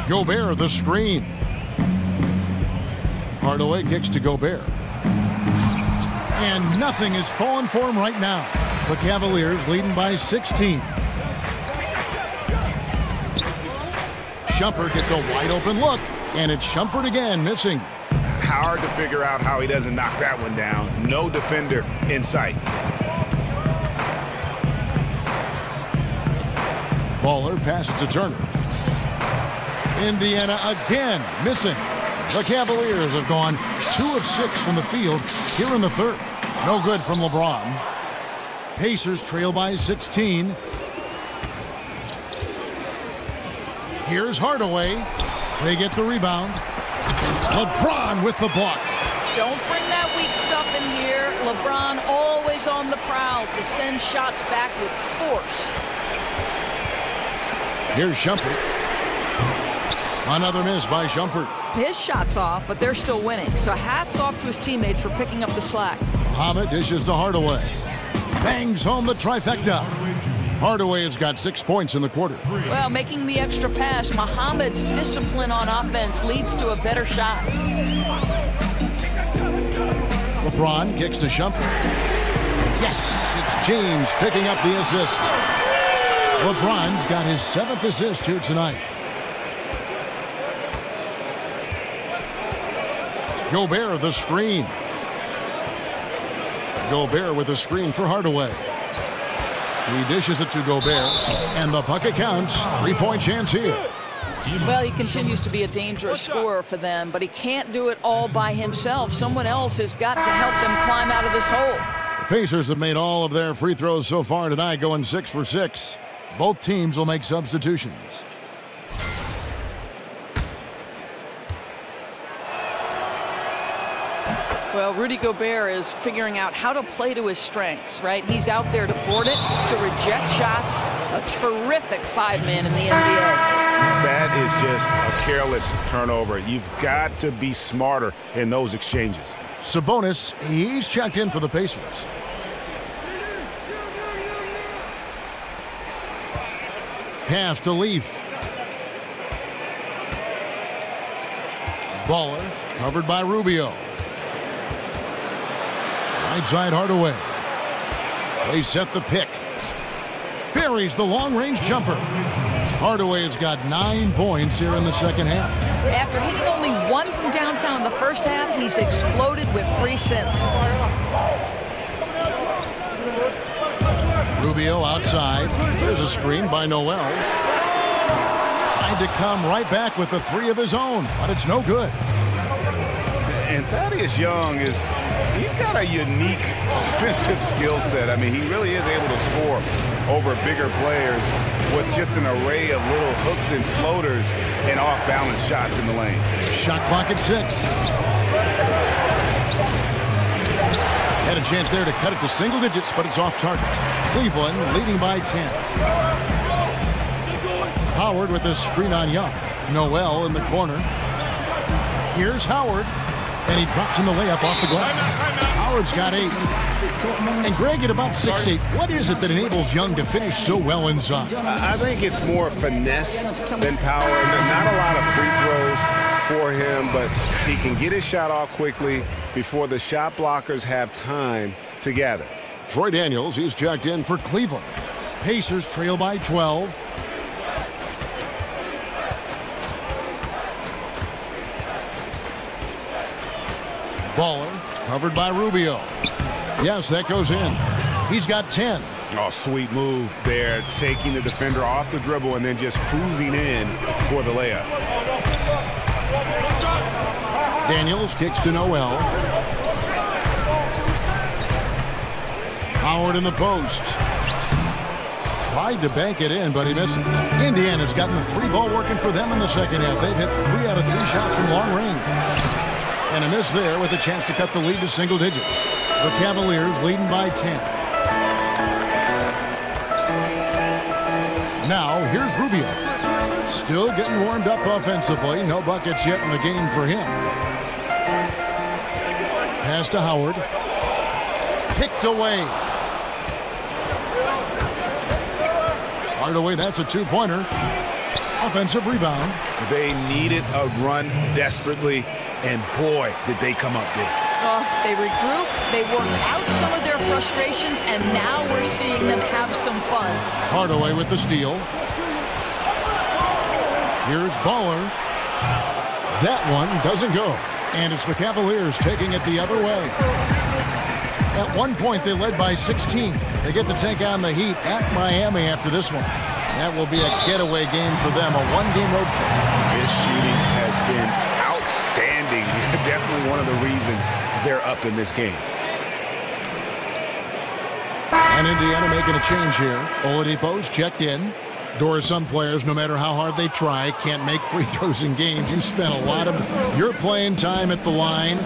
Speaker 7: Gobert, the screen. Hardaway kicks to Gobert. And nothing is falling for him right now. The Cavaliers leading by 16. Shumpert gets a wide open look, and it's Shumpert again, missing.
Speaker 11: Hard to figure out how he doesn't knock that one down. No defender in sight.
Speaker 7: Baller passes to Turner. Indiana again missing. The Cavaliers have gone 2 of 6 from the field here in the third. No good from LeBron. Pacers trail by 16. Here's Hardaway. They get the rebound. LeBron with the block.
Speaker 10: Don't bring that weak stuff in here. LeBron always on the prowl to send shots back with force.
Speaker 7: Here's Shumpert. Another miss by Shumpert.
Speaker 10: His shot's off, but they're still winning. So hats off to his teammates for picking up the slack.
Speaker 7: Muhammad dishes to Hardaway. Bangs home the trifecta. Hardaway has got 6 points in the quarter.
Speaker 10: Well, making the extra pass, Muhammad's discipline on offense leads to a better shot.
Speaker 7: LeBron kicks to Shumpert. Yes, it's James picking up the assist. LeBron's got his 7th assist here tonight. Gobert the screen. Gobert with a screen for Hardaway. He dishes it to Gobert, and the bucket counts. 3-point chance here.
Speaker 10: Well, he continues to be a dangerous scorer for them, but he can't do it all by himself. Someone else has got to help them climb out of this hole.
Speaker 7: The Pacers have made all of their free throws so far tonight, going 6 for 6. Both teams will make substitutions.
Speaker 10: Well, Rudy Gobert is figuring out how to play to his strengths, right? He's out there to board it, to reject shots. A terrific 5-man in the NBA.
Speaker 11: That is just a careless turnover. You've got to be smarter in those exchanges.
Speaker 7: Sabonis, he's checked in for the Pacers. Pass to Leaf. Baller covered by Rubio. Right side Hardaway. They set the pick. Buries the long-range jumper. Hardaway has got 9 points here in the second half.
Speaker 10: After hitting only 1 from downtown in the first half, he's exploded with 3 since.
Speaker 7: Rubio outside. There's a screen by Noel. Tried to come right back with the 3 of his own, but it's no good.
Speaker 11: And Thaddeus Young he's got a unique offensive skill set. I mean, he really is able to score over bigger players with just an array of little hooks and floaters and off-balance shots in the lane.
Speaker 7: Shot clock at 6. Had a chance there to cut it to single digits, but it's off target. Cleveland leading by 10. Howard with a screen on Young. Noel in the corner. Here's Howard, and he drops in the layup off the glass. Howard's got 8. And Greg, at about 6'8", what is it that enables Young to finish so well inside?
Speaker 8: I think it's more finesse than power. Not a lot of free throws for him, but he can get his shot off quickly before the shot blockers have time to gather.
Speaker 7: Troy Daniels, he's checked in for Cleveland. Pacers trail by 12. Baller, covered by Rubio. Yes, that goes in. He's got 10.
Speaker 8: Oh, sweet move there, taking the defender off the dribble and then just cruising in for the layup.
Speaker 7: Daniels kicks to Noel. Howard in the post. Tried to bank it in, but he misses. Indiana's gotten the 3 ball working for them in the second half. They've hit 3 out of 3 shots from long range. And a miss there with a chance to cut the lead to single digits. The Cavaliers leading by 10. Now, here's Rubio. Still getting warmed up offensively. No buckets yet in the game for him. Pass to Howard. Picked away. Hardaway, that's a 2-pointer. Offensive rebound.
Speaker 8: They needed a run desperately, and boy, did they come up big.
Speaker 10: They regrouped, they worked out some of their frustrations, and now we're seeing them have some fun.
Speaker 7: Hardaway with the steal. Here's Baller. That one doesn't go. And it's the Cavaliers taking it the other way. At one point, they led by 16. They get to take on the Heat at Miami after this one. That will be a getaway game for them, a 1-game road trip.
Speaker 8: This shooting has been outstanding. Definitely one of the reasons they're up in this game.
Speaker 7: And Indiana making a change here. Oladipo's checked in. Doris, some players, no matter how hard they try, can't make free throws in games. You spent a lot of your playing time at the line,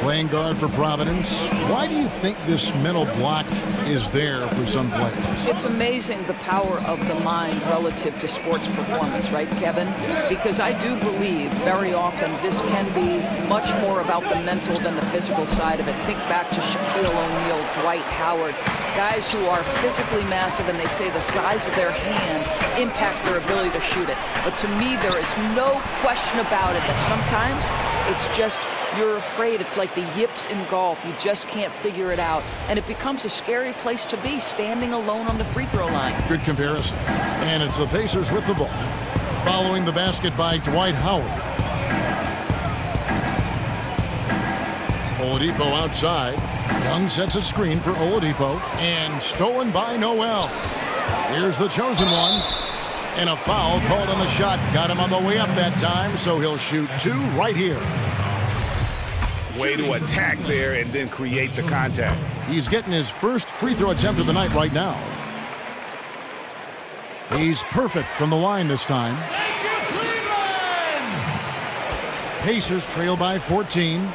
Speaker 7: playing guard for Providence. Why do you think this mental block is there for some players?
Speaker 10: It's amazing the power of the mind relative to sports performance, right, Kevin?
Speaker 7: Yes.
Speaker 10: Because I do believe very often this can be much more about the mental than the physical side of it. Think back to Shaquille O'Neal, Dwight Howard, guys who are physically massive, and they say the size of their hand impacts their ability to shoot it. But to me, there is no question about it that sometimes it's just you're afraid. It's like the yips in golf. You just can't figure it out. And it becomes a scary place to be, standing alone on the free throw line.
Speaker 7: Good comparison. And it's the Pacers with the ball. Following the basket by Dwight Howard. Oladipo outside. Young sets a screen for Oladipo. And stolen by Noel. Here's the chosen one. And a foul called on the shot. Got him on the way up that time, so he'll shoot 2 right here.
Speaker 8: Way to attack there and then create the contact.
Speaker 7: He's getting his first free throw attempt of the night right now. He's perfect from the line this time.
Speaker 6: Thank you, Cleveland!
Speaker 7: Pacers trail by 14.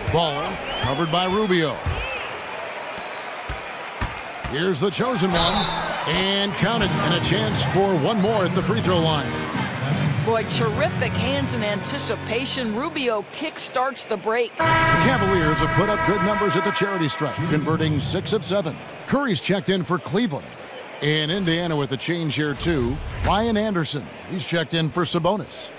Speaker 7: Baller covered by Rubio. Here's the chosen one. And counted. And a chance for one more at the free throw line.
Speaker 10: Boy, terrific hands in anticipation. Rubio kick-starts the break.
Speaker 7: The Cavaliers have put up good numbers at the charity stripe, converting 6 of 7. Curry's checked in for Cleveland. In Indiana with a change here, too. Ryan Anderson, he's checked in for Sabonis.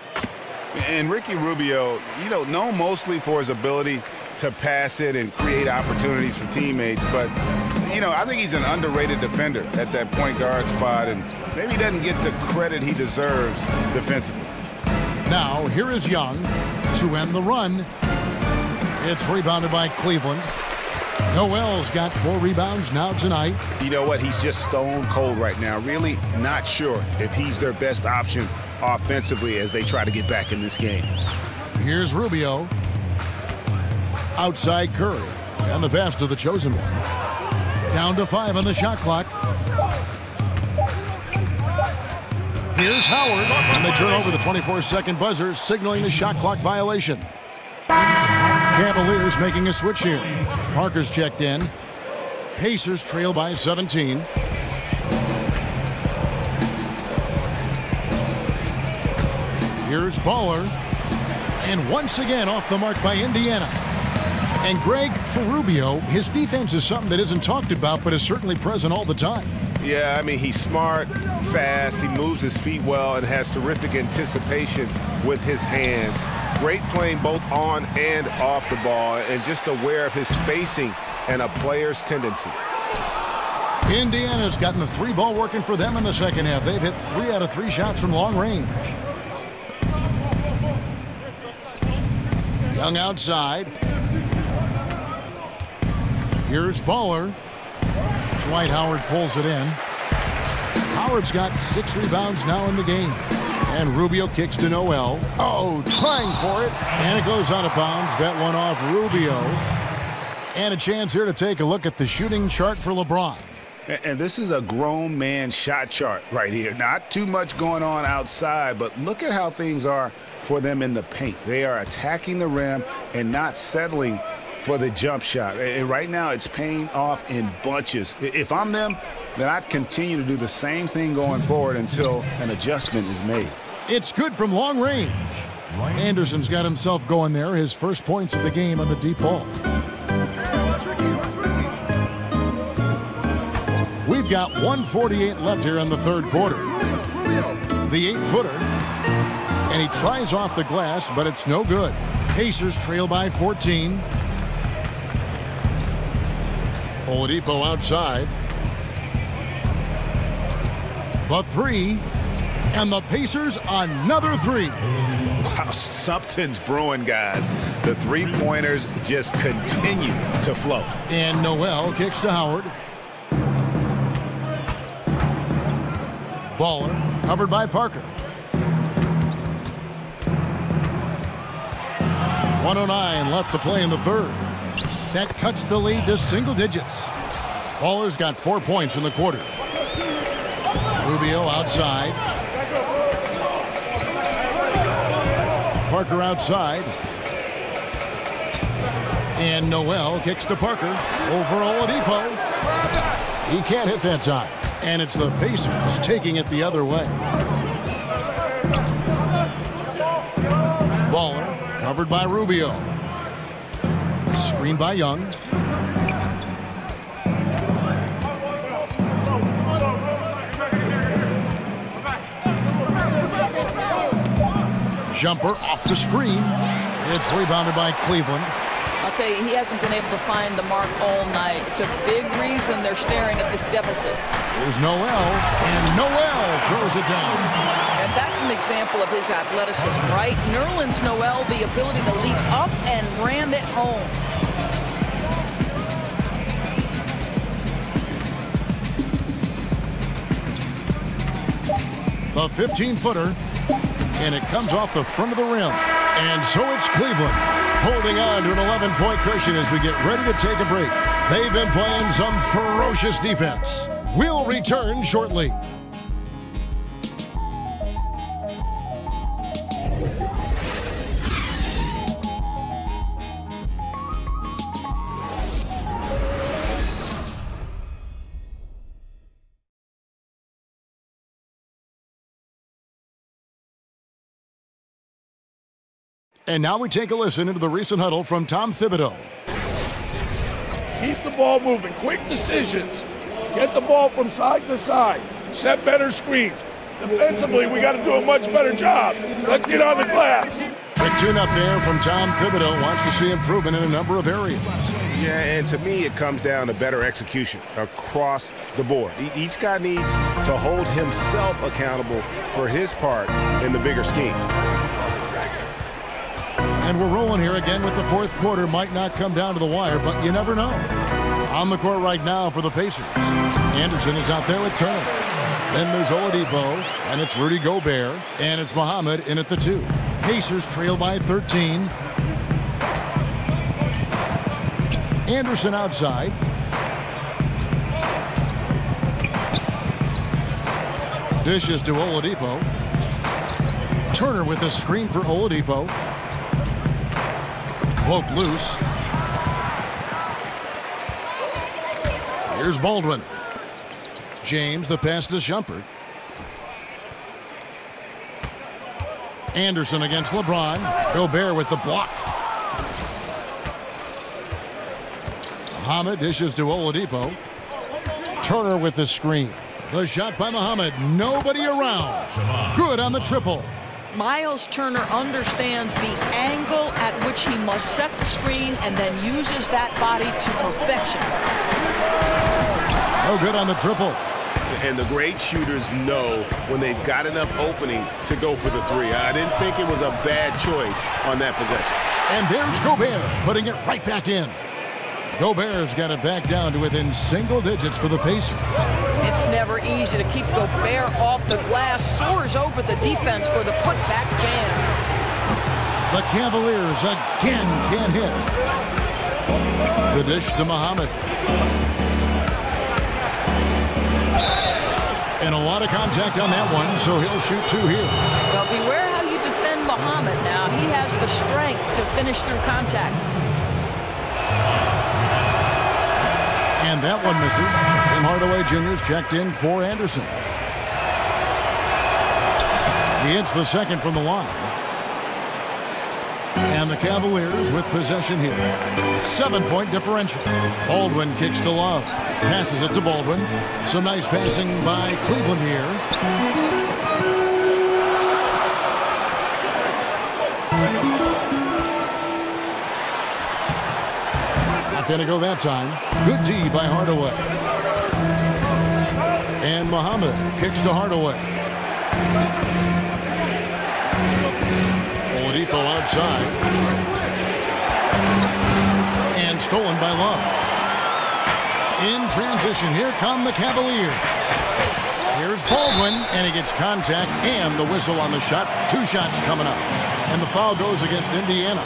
Speaker 8: And Ricky Rubio, known mostly for his ability to pass it and create opportunities for teammates, but I think he's an underrated defender at that point guard spot, and maybe doesn't get the credit he deserves defensively.
Speaker 7: Now, here is Young to end the run. It's rebounded by Cleveland. Noel's got 4 rebounds now tonight.
Speaker 8: You know what? He's just stone cold right now. Really not sure if he's their best option offensively as they try to get back in this game.
Speaker 7: Here's Rubio. Outside Curry. And the pass to the chosen one. Down to 5 on the shot clock. Here's Howard. And they turn over the 24-second buzzer, signaling the shot clock violation. Cavaliers making a switch here. Parker's checked in. Pacers trail by 17. Here's Baller. And once again off the mark by Indiana. And Greg, for Rubio, his defense is something that isn't talked about but is certainly present all the time.
Speaker 8: Yeah, I mean, he's smart, fast, he moves his feet well, and has terrific anticipation with his hands. Great playing both on and off the ball, and just aware of his spacing and a player's tendencies.
Speaker 7: Indiana's gotten the 3-ball working for them in the second half. They've hit 3 out of 3 shots from long range. Young outside. Here's Baller. Dwight Howard pulls it in. Howard's got 6 rebounds now in the game. And Rubio kicks to Noel. Oh, trying for it. And it goes out of bounds. That one off Rubio. And a chance here to take a look at the shooting chart for LeBron.
Speaker 11: And this is a grown man shot chart right here. Not too much going on outside, but look at how things are for them in the paint. They are attacking the rim and not settling for the jump shot. And right now it's paying off in bunches. If I'm them, then I'd continue to do the same thing going forward until an adjustment is made.
Speaker 7: It's good from long range. Anderson's got himself going there. His first points of the game on the deep ball. We've got 1:48 left here in the third quarter. The 8-footer. And he tries off the glass, but it's no good. Pacers trail by 14. Oladipo outside. The 3. And the Pacers another 3.
Speaker 11: Wow, something's brewing, guys. The three-pointers just continue to flow.
Speaker 7: And Noel kicks to Howard. Baller covered by Parker. 1:09 left to play in the third. That cuts the lead to single digits. Baller's got 4 points in the quarter. Rubio outside. Parker outside. And Noel kicks to Parker over Oladipo. He can't hit that time. And it's the Pacers taking it the other way. Baller covered by Rubio. Screen by Young. Jumper off the screen. It's rebounded by Cleveland.
Speaker 10: I'll tell you, he hasn't been able to find the mark all night. It's a big reason they're staring at this deficit.
Speaker 7: Here's Noel, and Noel throws it down.
Speaker 10: And that's an example of his athleticism, right? Nerlens Noel, the ability to leap up and ram it home.
Speaker 7: The 15-footer, and it comes off the front of the rim. And so it's Cleveland holding on to an 11-point cushion as we get ready to take a break. They've been playing some ferocious defense. We'll return shortly. And now we take a listen into the recent huddle from Tom Thibodeau.
Speaker 12: Keep the ball moving, quick decisions. Get the ball from side to side. Set better screens. Defensively, we got to do a much better job. Let's get on the glass.
Speaker 7: Quick tune-up there from Tom Thibodeau. Wants to see improvement in a number of areas.
Speaker 8: Yeah, and to me, it comes down to better execution across the board. Each guy needs to hold himself accountable for his part in the bigger scheme.
Speaker 7: And we're rolling here again with the fourth quarter. Might not come down to the wire, but you never know. On the court right now for the Pacers. Anderson is out there with Turner. Then there's Oladipo, and it's Rudy Gobert, and it's Muhammad in at the 2. Pacers trail by 13. Anderson outside. Dishes to Oladipo. Turner with a screen for Oladipo. Poked loose. Here's Baldwin. James, the pass to Shumpert. Anderson against LeBron. Gobert with the block. Muhammad dishes to Oladipo. Turner with the screen. The shot by Muhammad. Nobody around. Good on the triple.
Speaker 10: Miles Turner understands the angle at which he must set the screen and then uses that body to perfection.
Speaker 7: Oh, good on the triple.
Speaker 8: And the great shooters know when they've got enough opening to go for the three. I didn't think it was a bad choice on that possession.
Speaker 7: And there's Gobert putting it right back in. Gobert's got it back down to within single digits for the Pacers.
Speaker 10: It's never easy to keep Gobert off the glass. Soars over the defense for the putback jam.
Speaker 7: The Cavaliers again can't hit. The dish to Muhammad. And a lot of contact on that one, so he'll shoot 2 here.
Speaker 10: Well, beware how you defend Muhammad now. He has the strength to finish through contact.
Speaker 7: And that one misses. Tim Hardaway Jr.'s checked in for Anderson. He hits the second from the line. And the Cavaliers with possession here. 7-point differential. Baldwin kicks to Love. Passes it to Baldwin. Some nice passing by Cleveland here. Not going to go that time. Good D by Hardaway. And Muhammad kicks to Hardaway. Oladipo outside. And stolen by Love. In transition, here come the Cavaliers. Here's Baldwin, and he gets contact and the whistle on the shot. 2 shots coming up. And the foul goes against Indiana.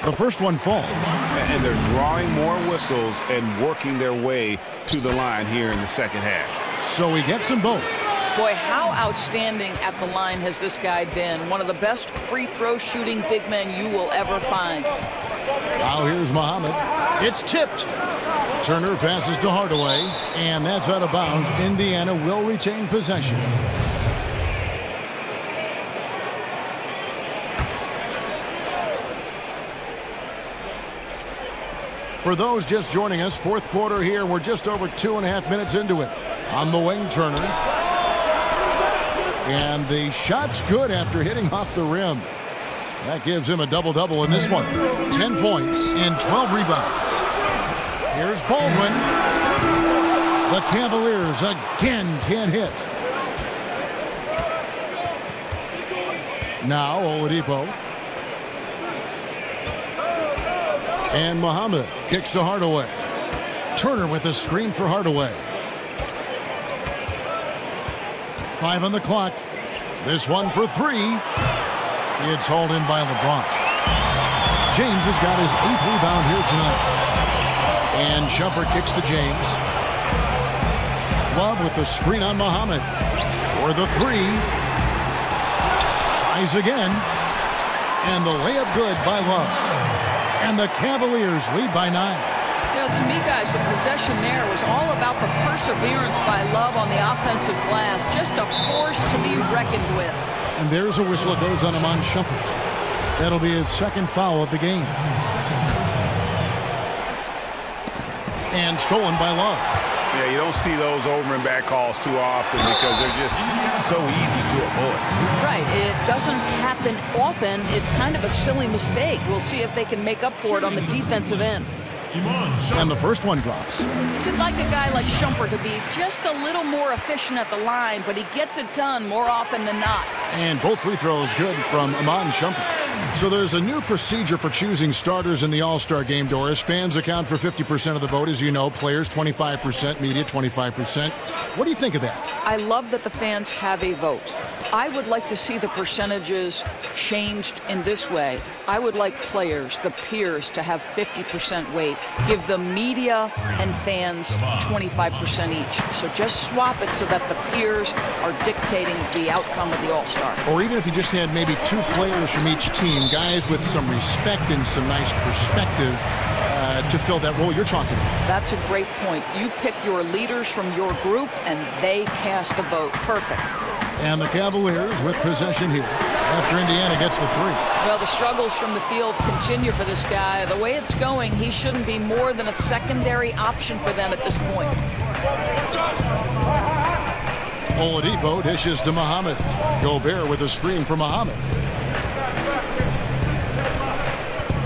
Speaker 7: The first one falls.
Speaker 8: And they're drawing more whistles and working their way to the line here in the second half.
Speaker 7: So he gets them both.
Speaker 10: Boy, how outstanding at the line has this guy been. One of the best free throw shooting big men you will ever find.
Speaker 7: Now here's Muhammad. It's tipped. Turner passes to Hardaway, and that's out of bounds. Indiana will retain possession. For those just joining us, fourth quarter here. We're just over 2.5 minutes into it. On the wing, Turner. And the shot's good after hitting off the rim. That gives him a double-double in this one. 10 points and 12 rebounds. Here's Baldwin. The Cavaliers again can't hit. Now Oladipo. And Muhammad kicks to Hardaway. Turner with a screen for Hardaway. 5 on the clock. This one for 3. It's hauled in by LeBron. James has got his 8th rebound here tonight. And Shumpert kicks to James. Love with the screen on Muhammad. For the 3. Tries again. And the layup good by Love. And the Cavaliers lead by 9.
Speaker 10: You know, to me, guys, the possession there was all about the perseverance by Love on the offensive glass. Just a force to be reckoned with.
Speaker 7: And there's a whistle that goes on Iman Shumpert. That'll be his 2nd foul of the game. And stolen by Love.
Speaker 8: Yeah, you don't see those over and back calls too often because they're just so easy to avoid.
Speaker 10: Right. It doesn't happen often. It's kind of a silly mistake. We'll see if they can make up for it on the defensive end.
Speaker 7: And the first one drops.
Speaker 10: You'd like a guy like Shumpert to be just a little more efficient at the line, but he gets it done more often than not.
Speaker 7: And both free throws good from Iman Shumpert. So there's a new procedure for choosing starters in the All-Star game, Doris. Fans account for 50% of the vote, as you know. Players, 25%. Media, 25%. What do you think of that?
Speaker 10: I love that the fans have a vote. I would like to see the percentages changed in this way. I would like players, the peers, to have 50% weight. Give the media and fans 25% each. So just swap it so that the peers are dictating the outcome of the All-Star.
Speaker 7: Or even if you just had maybe 2 players from each team, guys with some respect and some nice perspective, to fill that role you're talking about.
Speaker 10: That's a great point. You pick your leaders from your group, and they cast the vote. Perfect.
Speaker 7: And the Cavaliers with possession here after Indiana gets the three.
Speaker 10: Well, the struggles from the field continue for this guy. The way it's going, he shouldn't be more than a secondary option for them at this point.
Speaker 7: Oladipo dishes to Muhammad. Gobert with a screen for Muhammad.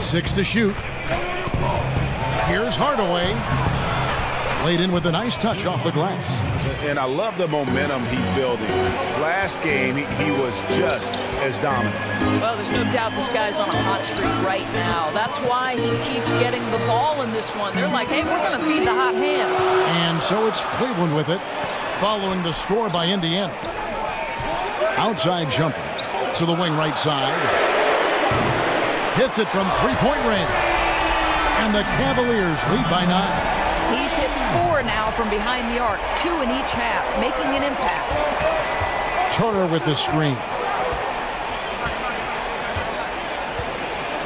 Speaker 7: 6 to shoot. Here's Hardaway. Laid in with a nice touch off the glass.
Speaker 11: And I love the momentum he's building. Last game, he was just as dominant.
Speaker 10: Well, there's no doubt this guy's on a hot streak right now. That's why he keeps getting the ball in this one. They're like, hey, we're going to feed the hot hand.
Speaker 7: And so it's Cleveland with it, following the score by Indiana. Outside jumper to the wing right side. Hits it from three-point range. And the Cavaliers lead by 9.
Speaker 10: He's hit 4 now from behind the arc, 2 in each half, making an impact.
Speaker 7: Turner with the screen.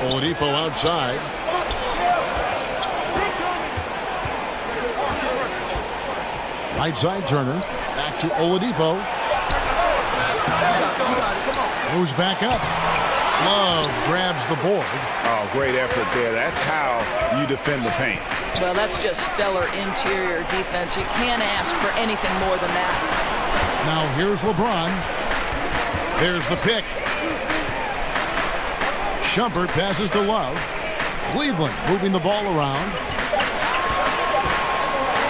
Speaker 7: Oladipo outside. Right side Turner. Back to Oladipo. Moves back up. Love grabs the board.
Speaker 11: Oh, great effort there. That's how you defend the paint.
Speaker 10: Well, that's just stellar interior defense. You can't ask for anything more than that.
Speaker 7: Now here's LeBron. There's the pick. Shumpert passes to Love. Cleveland moving the ball around.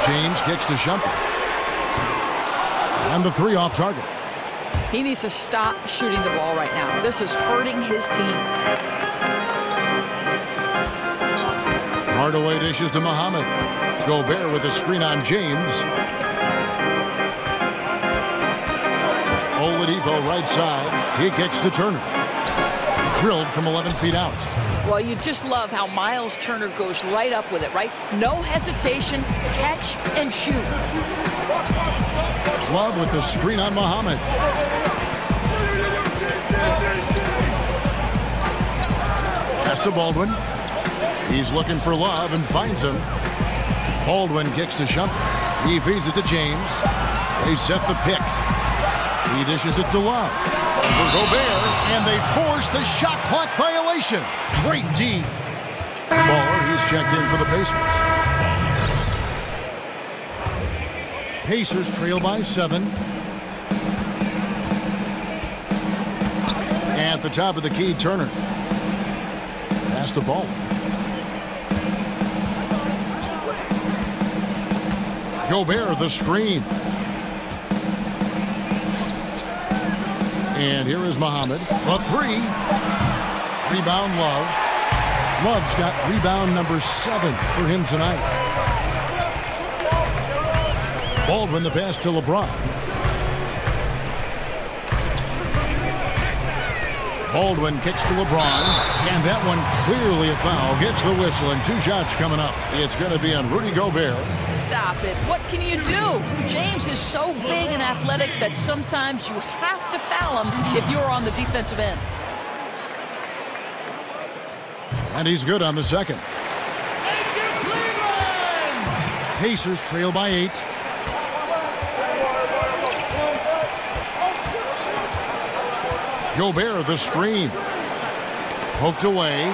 Speaker 7: James kicks to Shumpert. And the three off target.
Speaker 10: He needs to stop shooting the ball right now. This is hurting his team.
Speaker 7: Hardaway dishes to Muhammad. Gobert with a screen on James. Oladipo right side. He kicks to Turner. Drilled from 11 feet out.
Speaker 10: Well, you just love how Miles Turner goes right up with it, right? No hesitation, catch and shoot.
Speaker 7: Love with the screen on Muhammad. Pass to Baldwin. He's looking for Love and finds him. Baldwin kicks to Shumpert. He feeds it to James. They set the pick. He dishes it to Love. For Gobert, and they force the shot clock violation. Great D. Baller, he's checked in for the Pacers. Pacers trail by 7. At the top of the key, Turner. Pass the ball. Gobert, the screen. And here is Muhammad. A 3. Rebound, Love. Love's got rebound number 7 for him tonight. Baldwin the pass to LeBron. Baldwin kicks to LeBron, and that one clearly a foul. Gets the whistle, and 2 shots coming up. It's going to be on Rudy Gobert.
Speaker 10: Stop it. What can you do? James is so big and athletic that sometimes you have to foul him if you're on the defensive end.
Speaker 7: And he's good on the second. Pacers trail by 8. Gobert, the screen. Poked away.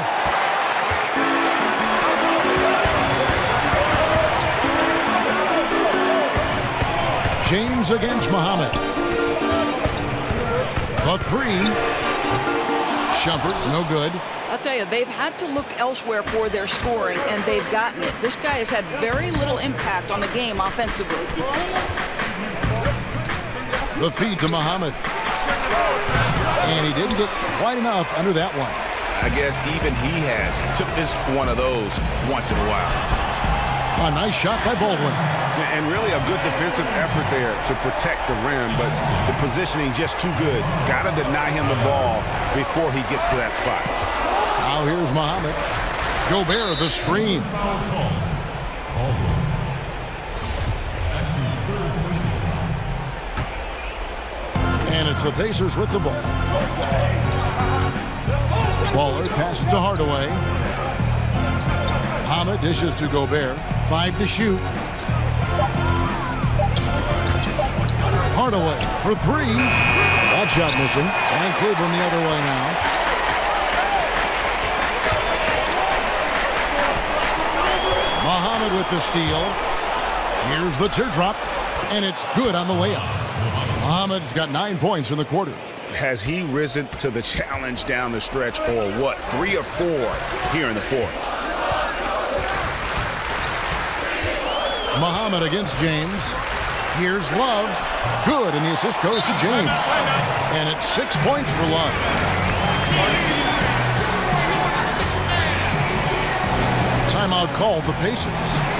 Speaker 7: James against Muhammad. A 3. Shumpert, no good.
Speaker 10: I'll tell you, they've had to look elsewhere for their scoring, and they've gotten it. This guy has had very little impact on the game offensively.
Speaker 7: The feed to Muhammad. And he didn't get quite enough under that one.
Speaker 11: I guess even he has took this one of those once in a while.
Speaker 7: A nice shot by Baldwin.
Speaker 11: And really a good defensive effort there to protect the rim, but the positioning just too good. Got to deny him the ball before he gets to that spot.
Speaker 7: Now here's Muhammad. Gobert, the screen. And it's the Pacers with the ball. Baller passes to Hardaway. Muhammad dishes to Gobert. 5 to shoot. Hardaway for 3. That shot missing. And Cleveland the other way now. Muhammad with the steal. Here's the teardrop. And it's good on the layup. Muhammad's got 9 points in the quarter.
Speaker 11: Has he risen to the challenge down the stretch, or what? 3 or 4 here in the fourth.
Speaker 7: Muhammad against James. Here's Love. Good, and the assist goes to James. And it's 6 points for Love. Timeout called the Pacers.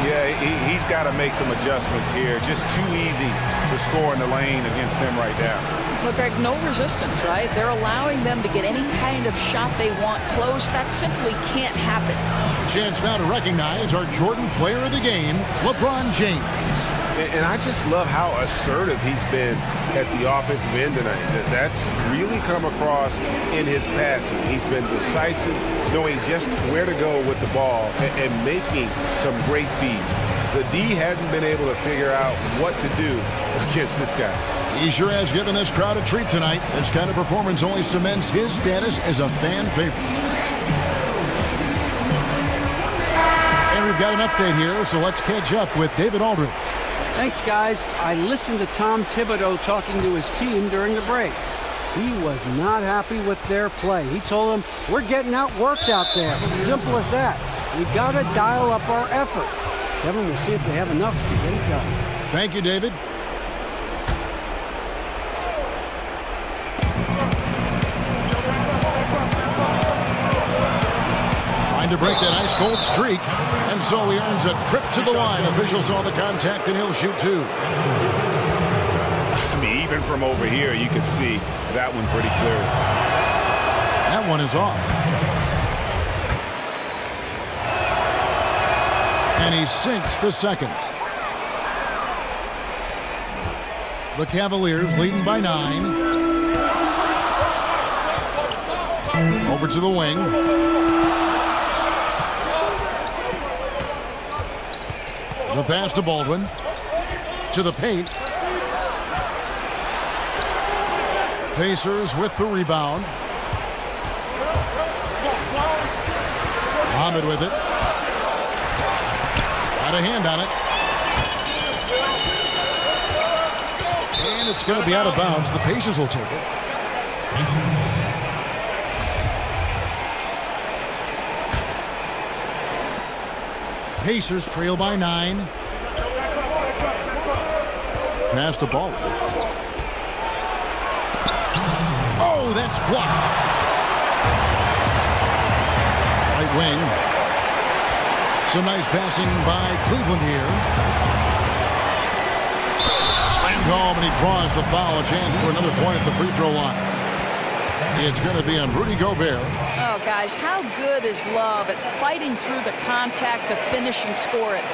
Speaker 11: Yeah, he's got to make some adjustments here. Just too easy to score in the lane against them right now.
Speaker 10: Look, Greg, no resistance, right? They're allowing them to get any kind of shot they want close. That simply can't happen.
Speaker 7: Chance now to recognize our Jordan player of the game, LeBron James.
Speaker 8: And I just love how assertive he's been at the offensive end tonight. That's really come across in his passing. He's been decisive, knowing just where to go with the ball and making some great feeds. The D hadn't been able to figure out what to do against this guy.
Speaker 7: He sure has given this crowd a treat tonight. This kind of performance only cements his status as a fan favorite. And we've got an update here, so let's catch up with David Aldridge.
Speaker 9: Thanks, guys. I listened to Tom Thibodeau talking to his team during the break. He was not happy with their play. He told them, we're getting outworked out there. Simple as that. We got to dial up our effort. Kevin, we'll see if they have enough to get it done.
Speaker 7: Thank you, David. Trying to break that ice-cold streak. And so he earns a trip to the line. Officials saw the contact, and he'll shoot 2.
Speaker 11: I mean, even from over here, you can see that one pretty clearly.
Speaker 7: That one is off. And he sinks the second. The Cavaliers leading by 9. Over to the wing. The pass to Baldwin. To the paint. Pacers with the rebound. Muhammad with it. Got a hand on it. And it's going to be out of bounds. The Pacers will take it. Pacers trail by 9. Pass to Ball. Oh, that's blocked. Right wing. Some nice passing by Cleveland here. Slammed home, and he draws the foul. A chance for another point at the free throw line. It's going to be on Rudy Gobert.
Speaker 10: Oh, guys, how good is Love at fighting through the contact to finish and score it?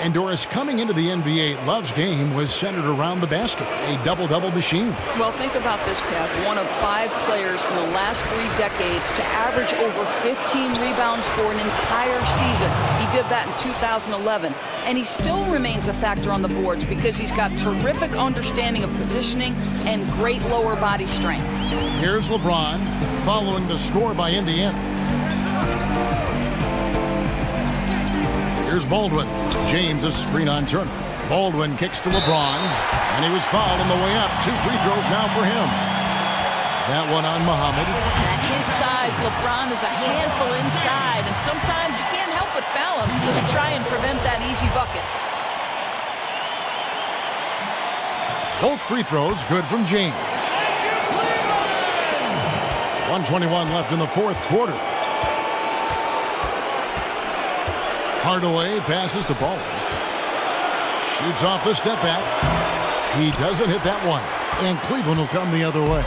Speaker 7: And Doris, coming into the NBA, Love's game was centered around the basket, a double-double machine.
Speaker 10: Well, think about this, Kev. One of 5 players in the last 3 decades to average over 15 rebounds for an entire season. He did that in 2011. And he still remains a factor on the boards because he's got terrific understanding of positioning and great lower body strength.
Speaker 7: Here's LeBron following the score by Indiana. Here's Baldwin. James a screen on Turner. Baldwin kicks to LeBron, and he was fouled on the way up. 2 free throws now for him. That one on Muhammad.
Speaker 10: At his size, LeBron is a handful inside, and sometimes you can't help but foul him to try and prevent that easy bucket.
Speaker 7: Both free throws good from James. 1:21 left in the fourth quarter. Hardaway passes to Ball. Shoots off the step back. He doesn't hit that one. And Cleveland will come the other way.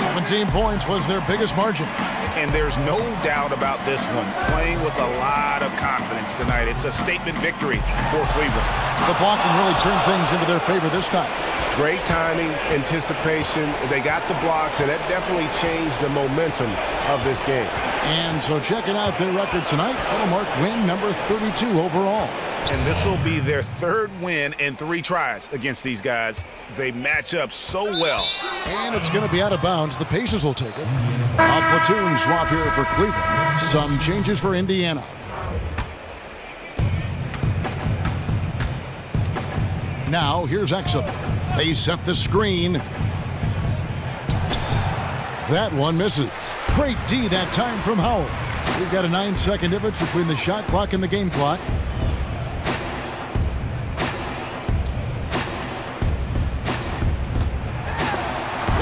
Speaker 7: 17 points was their biggest margin.
Speaker 11: And there's no doubt about this one. Playing with a lot of confidence points tonight. It's a statement victory for Cleveland.
Speaker 7: The blocking really turned things into their favor this time.
Speaker 8: Great timing, anticipation. They got the blocks, and that definitely changed the momentum of this game.
Speaker 7: And so checking out their record tonight, that'll mark win number 32 overall.
Speaker 11: And this will be their third win in 3 tries against these guys. They match up so well.
Speaker 7: And it's going to be out of bounds. The Pacers will take it. A platoon swap here for Cleveland. Some changes for Indiana. Now here's Exum. They set the screen. That one misses. Great D that time from Howard. We've got a 9-second difference between the shot clock and the game clock.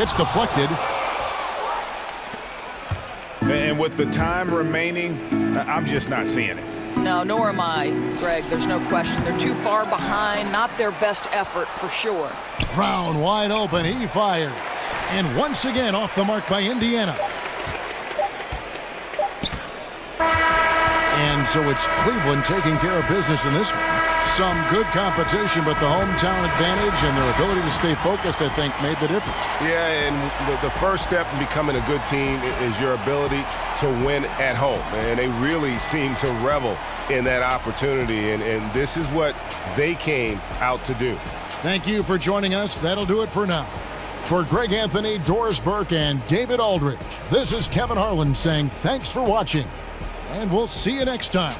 Speaker 7: It's deflected.
Speaker 11: And with the time remaining, I'm just not seeing it.
Speaker 10: No, nor am I, Greg. There's no question. They're too far behind. Not their best effort, for sure.
Speaker 7: Brown wide open. He fires. And once again off the mark by Indiana. And so it's Cleveland taking care of business in this one. Some good competition, but the hometown advantage and their ability to stay focused, I think, made the difference.
Speaker 8: Yeah, and the first step in becoming a good team is your ability to win at home. And they really seem to revel in that opportunity, and this is what they came out to do.
Speaker 7: Thank you for joining us. That'll do it for now. For Greg Anthony, Doris Burke, and David Aldridge, this is Kevin Harlan saying thanks for watching, and we'll see you next time.